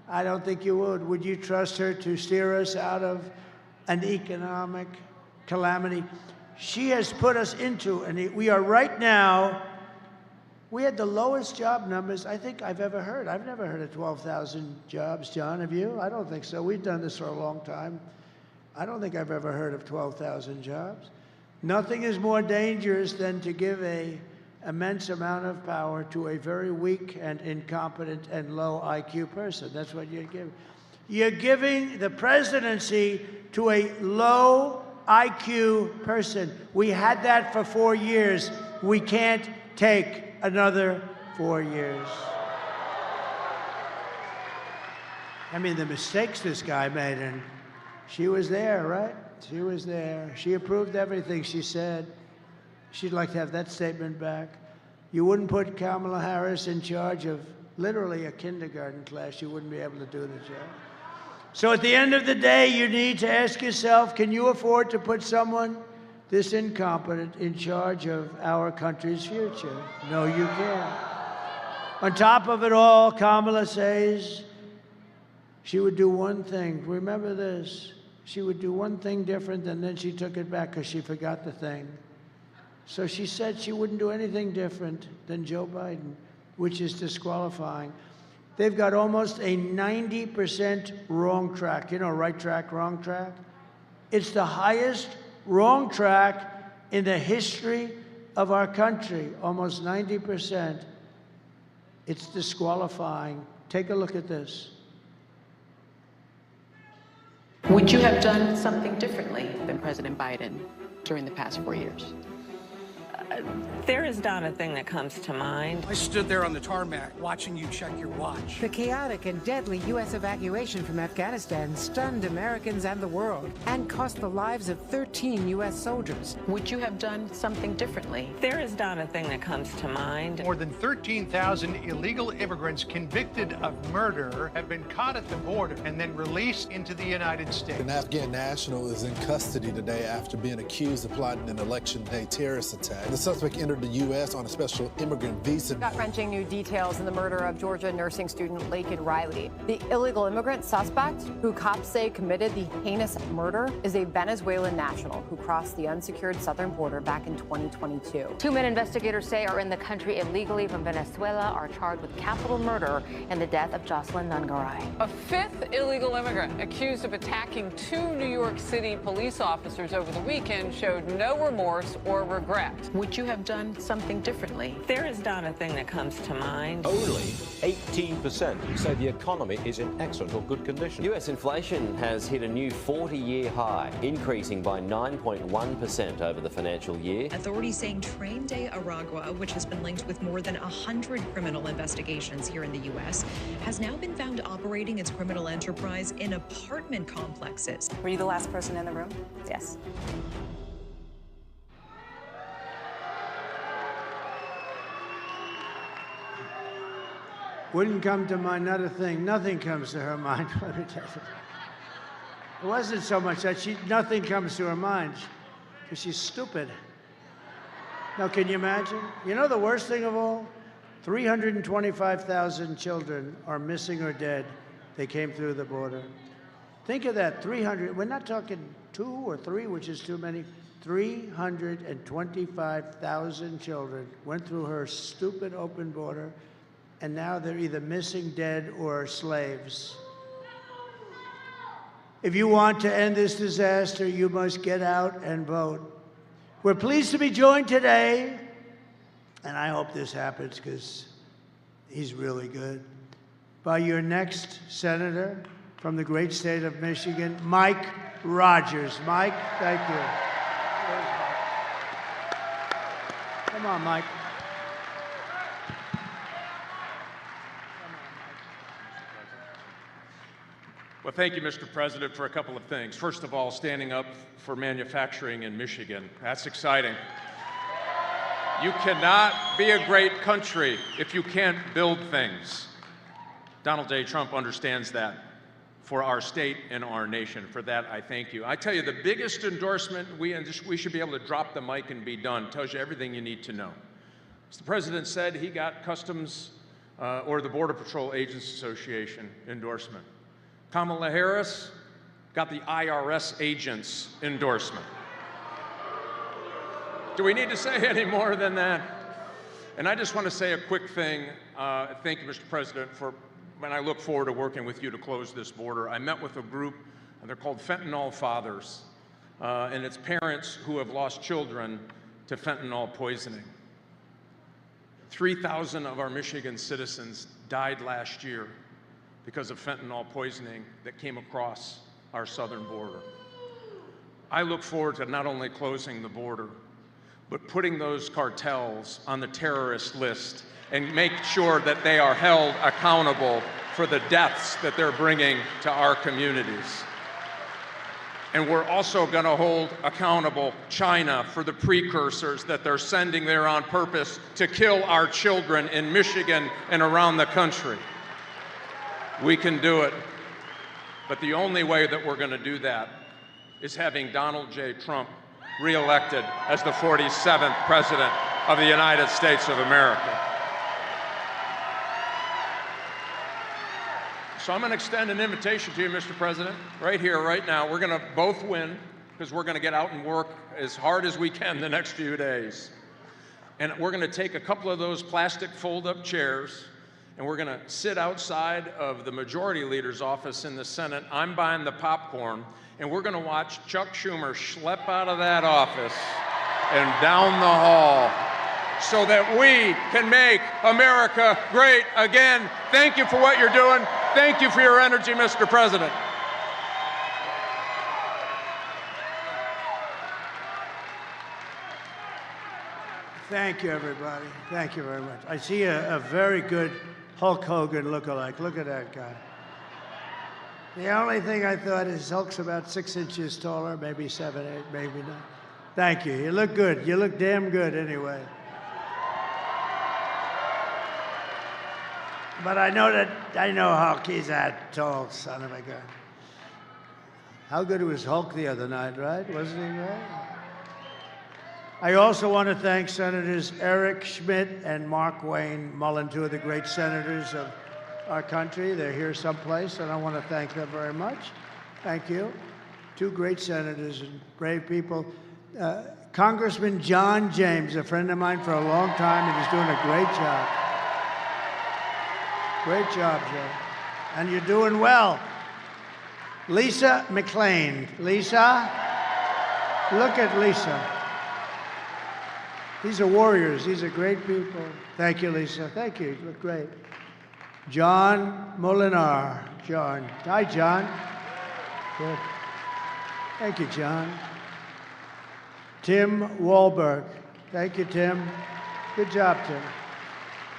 Speaker 2: I don't think you would. Would you trust her to steer us out of an economic calamity? She has put us into, and we are right now, we had the lowest job numbers I think I've ever heard. I've never heard of 12,000 jobs, John, have you? I don't think so. We've done this for a long time. I don't think I've ever heard of 12,000 jobs. Nothing is more dangerous than to give an immense amount of power to a very weak and incompetent and low IQ person. That's what you're giving. You're giving the presidency to a low IQ person. We had that for 4 years. We can't take another 4 years. I mean, the mistakes this guy made, and she was there, right? She was there. She approved everything she said. She'd like to have that statement back. You wouldn't put Kamala Harris in charge of literally a kindergarten class. You wouldn't be able to do the job. So at the end of the day, you need to ask yourself, can you afford to put someone this incompetent in charge of our country's future? No, you can't. On top of it all, Kamala says she would do one thing. Remember this. She would do one thing different, and then she took it back because she forgot the thing. So she said she wouldn't do anything different than Joe Biden, which is disqualifying. They've got almost a 90% wrong track. You know, right track, wrong track? It's the highest wrong track in the history of our country, almost 90%. It's disqualifying. Take a look at this.
Speaker 6: Would you have done something differently than President Biden during the past 4 years?
Speaker 15: There is not a thing that comes to mind.
Speaker 3: I stood there on the tarmac watching you check your watch.
Speaker 16: The chaotic and deadly U.S. evacuation from Afghanistan stunned Americans and the world and cost the lives of 13 U.S. soldiers.
Speaker 6: Would you have done something differently?
Speaker 15: There is not a thing that comes to mind.
Speaker 17: More than 13,000 illegal immigrants convicted of murder have been caught at the border and then released into the United States.
Speaker 18: An Afghan national is in custody today after being accused of plotting an election day terrorist attack. The suspect entered the U.S. on a special immigrant visa.
Speaker 19: Gut-wrenching new details in the murder of Georgia nursing student Laken Riley. The illegal immigrant suspect, who cops say committed the heinous murder, is a Venezuelan national who crossed the unsecured southern border back in 2022.
Speaker 11: 2 men investigators say are in the country illegally from Venezuela are charged with capital murder in the death of Jocelyn Nungaray.
Speaker 6: A fifth illegal immigrant accused of attacking 2 New York City police officers over the weekend showed no remorse or regret.
Speaker 15: Would you have done something differently? There is not a thing that comes to mind.
Speaker 20: Only 18% say the economy is in excellent or good condition.
Speaker 21: US inflation has hit a new 40-year high, increasing by 9.1% over the financial year.
Speaker 22: Authorities saying Train de Aragua, which has been linked with more than 100 criminal investigations here in the U.S., has now been found operating its criminal enterprise in apartment complexes.
Speaker 23: Were you the last person in the room? Yes.
Speaker 2: Wouldn't come to mind, not a thing. Nothing comes to her mind. Let me tell you. It wasn't so much that nothing comes to her mind, because she's stupid. Now, can you imagine? You know the worst thing of all? 325,000 children are missing or dead. They came through the border. Think of that, 300. We're not talking 2 or 3, which is too many. 325,000 children went through her stupid open border, and now they're either missing, dead, or slaves. If you want to end this disaster, you must get out and vote. We're pleased to be joined today, and I hope this happens because he's really good, by your next senator from the great state of Michigan, Mike Rogers. Mike, thank you. Come on, Mike.
Speaker 24: Well, thank you, Mr. President, for a couple of things. First of all, standing up for manufacturing in Michigan. That's exciting. You cannot be a great country if you can't build things. Donald J. Trump understands that for our state and our nation. For that, I thank you. I tell you, the biggest endorsement, we should be able to drop the mic and be done, tells you everything you need to know. As the President said, he got Customs or the Border Patrol Agents Association endorsement. Kamala Harris got the IRS agents endorsement. Do we need to say any more than that? And I just want to say a quick thing. Thank you, Mr. President, and I look forward to working with you to close this border. I met with a group, and they're called Fentanyl Fathers, and it's parents who have lost children to fentanyl poisoning. 3,000 of our Michigan citizens died last year because of fentanyl poisoning that came across our southern border. I look forward to not only closing the border, but putting those cartels on the terrorist list and make sure that they are held accountable for the deaths that they're bringing to our communities. And we're also going to hold accountable China for the precursors that they're sending there on purpose to kill our children in Michigan and around the country. We can do it, but the only way that we're going to do that is having Donald J. Trump reelected as the 47th President of the United States of America. So I'm going to extend an invitation to you, Mr. President, right here, right now. We're going to both win because we're going to get out and work as hard as we can the next few days. And we're going to take a couple of those plastic fold-up chairs, and we're going to sit outside of the Majority Leader's office in the Senate. I'm buying the popcorn, and we're going to watch Chuck Schumer schlep out of that office and down the hall so that we can make America great again. Thank you for what you're doing. Thank you for your energy, Mr. President.
Speaker 2: Thank you, everybody. Thank you very much. I see a very good Hulk Hogan lookalike. Look at that guy. The only thing I thought is Hulk's about 6 inches taller, maybe 7, 8, maybe not. Thank you. You look good. You look damn good anyway. But I know Hulk. He's that tall son of a gun. How good was Hulk the other night, right? Wasn't he, right? I also want to thank Senators Eric Schmidt and Mark Wayne Mullen, two of the great senators of our country. They're here someplace, and I want to thank them very much. Thank you. Two great senators and brave people. Congressman John James, a friend of mine for a long time, and he's doing a great job. Great job, Joe. And you're doing well. Lisa McClain. Lisa, look at Lisa. These are warriors. These are great people. Thank you, Lisa. Thank you. You look great. John Molinar. John. Hi, John. Good. Thank you, John. Tim Wahlberg. Thank you, Tim. Good job, Tim.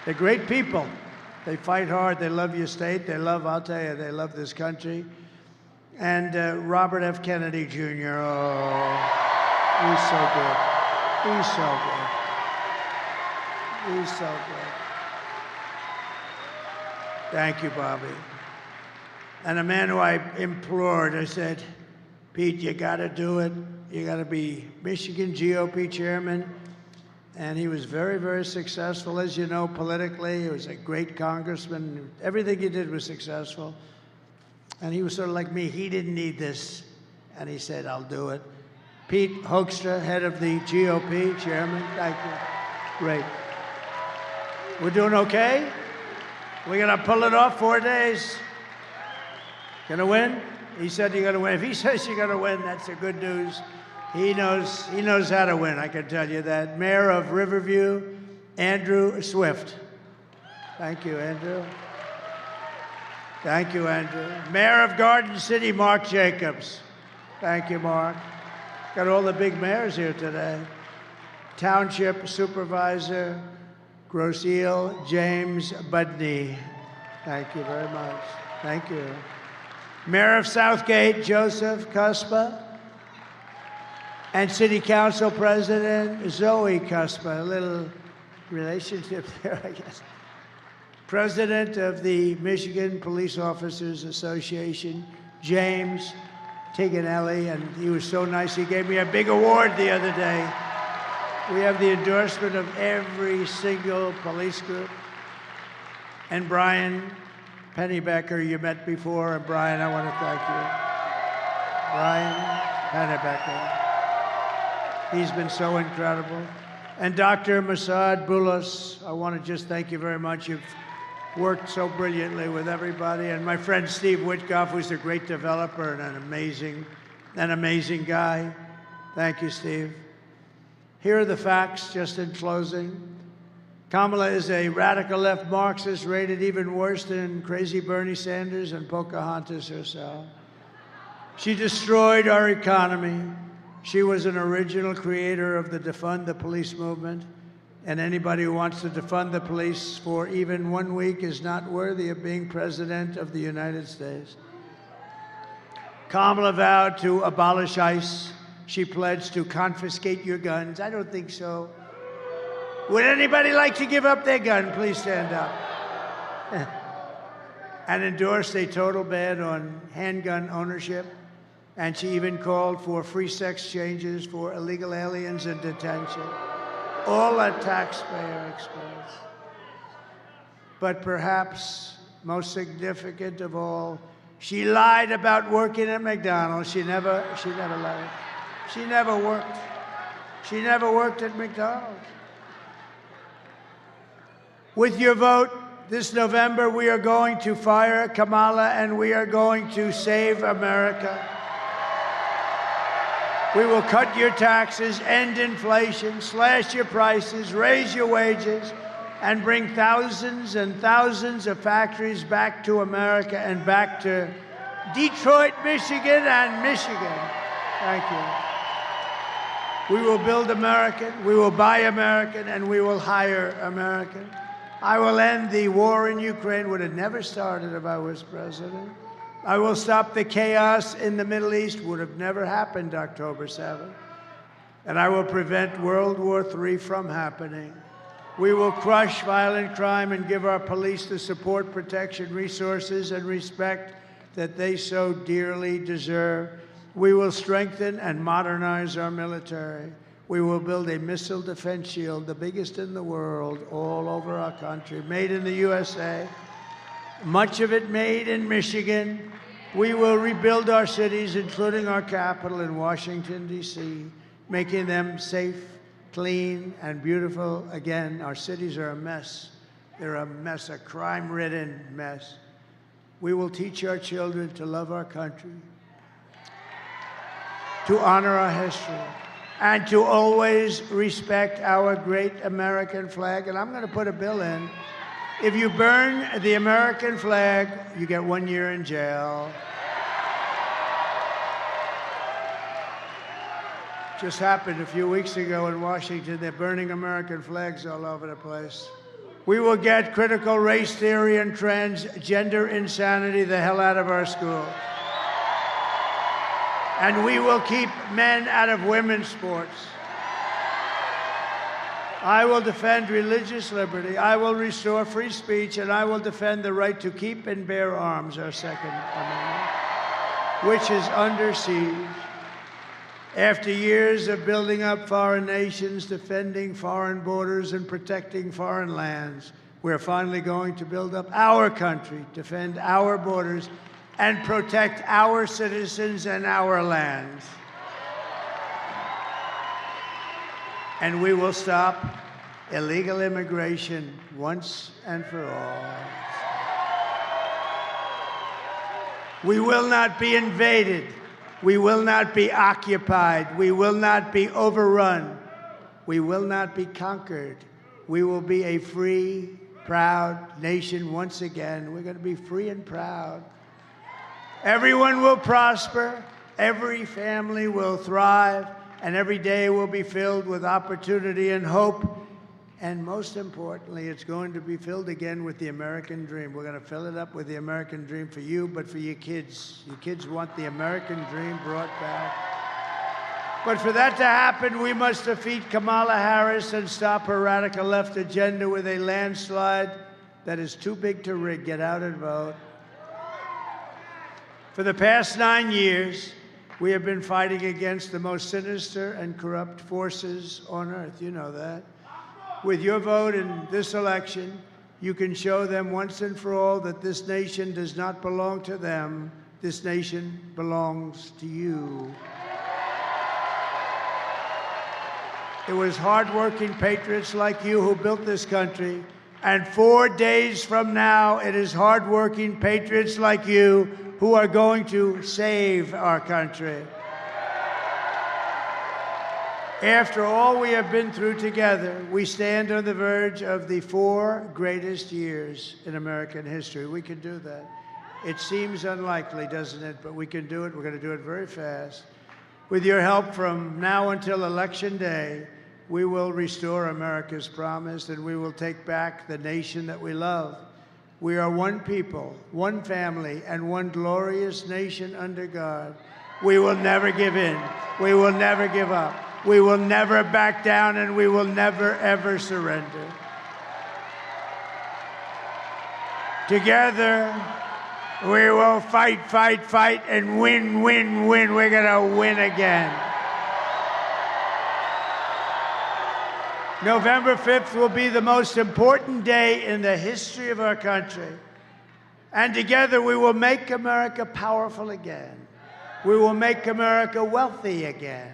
Speaker 2: They're great people. They fight hard. They love your state. They love, I'll tell you, they love this country. And Robert F. Kennedy, Jr. Oh, he's so good. He's so good. He's so good. Thank you, Bobby. And a man who I implored, I said, Pete, you got to do it. You got to be Michigan GOP chairman. And he was very, very successful, as you know, politically. He was a great congressman. Everything he did was successful. And he was sort of like me. He didn't need this. And he said, I'll do it. Pete Hoekstra, head of the GOP, chairman. Thank you. Great. We're doing okay? We're going to pull it off 4 days. Going to win? He said you're going to win. If he says you're going to win, that's the good news. He knows how to win, I can tell you that. Mayor of Riverview, Andrew Swift. Thank you, Andrew. Thank you, Andrew. Mayor of Garden City, Mark Jacobs. Thank you, Mark. Got all the big mayors here today. Township Supervisor, Grosse Ile, James Budney. Thank you very much. Thank you. Mayor of Southgate, Joseph Cuspa. And City Council President, Zoe Cuspa. A little relationship there, I guess. President of the Michigan Police Officers Association, James Tiganelli, and he was so nice. He gave me a big award the other day. We have the endorsement of every single police group. And Brian Pennybecker, you met before, and Brian, I want to thank you. Brian Pennybecker. He's been so incredible. And Dr. Masad Boulos, I want to just thank you very much. You've worked so brilliantly with everybody. And my friend Steve Witkoff, who's a great developer and an amazing guy. Thank you, Steve. Here are the facts, just in closing. Kamala is a radical left Marxist, rated even worse than crazy Bernie Sanders and Pocahontas herself. She destroyed our economy. She was an original creator of the Defund the Police movement. And anybody who wants to defund the police for even 1 week is not worthy of being president of the United States. Kamala vowed to abolish ICE. She pledged to confiscate your guns. I don't think so. Would anybody like to give up their gun? Please stand up. And endorsed a total ban on handgun ownership. And she even called for free sex changes for illegal aliens in detention. All at taxpayer expense. But perhaps most significant of all, she lied about working at McDonald's. She never lied. She never worked. She never worked at McDonald's. With your vote this November, we are going to fire Kamala and we are going to save America. We will cut your taxes, end inflation, slash your prices, raise your wages, and bring thousands and thousands of factories back to America and back to Detroit, Michigan, and Michigan. Thank you. We will build American, we will buy American, and we will hire American. I will end the war in Ukraine. Would have never started if I was president. I will stop the chaos in the Middle East. Would have never happened October 7th. And I will prevent World War III from happening. We will crush violent crime and give our police the support, protection, resources, and respect that they so dearly deserve. We will strengthen and modernize our military. We will build a missile defense shield, the biggest in the world, all over our country, made in the USA, much of it made in Michigan. We will rebuild our cities, including our capital in Washington, D.C., making them safe, clean, and beautiful again. Our cities are a mess. They're a mess, a crime-ridden mess. We will teach our children to love our country, to honor our history, and to always respect our great American flag. And I'm going to put a bill in. If you burn the American flag, you get 1 year in jail. Just happened a few weeks ago in Washington. They're burning American flags all over the place. We will get critical race theory and transgender insanity the hell out of our school. And we will keep men out of women's sports. I will defend religious liberty. I will restore free speech, and I will defend the right to keep and bear arms, our Second Amendment, which is under siege. After years of building up foreign nations, defending foreign borders, and protecting foreign lands, we're finally going to build up our country, defend our borders, and protect our citizens and our lands. And we will stop illegal immigration once and for all. We will not be invaded. We will not be occupied. We will not be overrun. We will not be conquered. We will be a free, proud nation once again. We're going to be free and proud. Everyone will prosper. Every family will thrive. And every day will be filled with opportunity and hope. And most importantly, it's going to be filled again with the American dream. We're going to fill it up with the American dream for you, but for your kids. Your kids want the American dream brought back. But for that to happen, we must defeat Kamala Harris and stop her radical left agenda with a landslide that is too big to rig. Get out and vote. For the past 9 years, we have been fighting against the most sinister and corrupt forces on earth. You know that. With your vote in this election, you can show them once and for all that this nation does not belong to them. This nation belongs to you. It was hardworking patriots like you who built this country. And 4 days from now, it is hardworking patriots like you who are going to save our country. After all we have been through together, we stand on the verge of the 4 greatest years in American history. We can do that. It seems unlikely, doesn't it? But we can do it. We're going to do it very fast. With your help from now until Election Day, we will restore America's promise, and we will take back the nation that we love. We are one people, one family, and one glorious nation under God. We will never give in. We will never give up. We will never back down, and we will never, ever surrender. Together, we will fight, fight, fight, and win, win, win. We're going to win again. November 5th will be the most important day in the history of our country. And together, we will make America powerful again. We will make America wealthy again.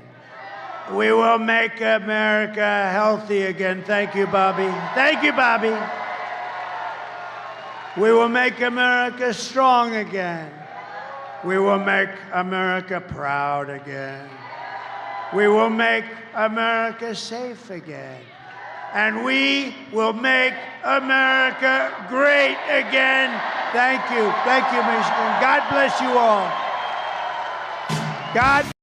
Speaker 2: We will make America healthy again. Thank you, Bobby. Thank you, Bobby. We will make America strong again. We will make America proud again. We will make America safe again. And we will make America great again. Thank you. Thank you, Michigan. God bless you all. God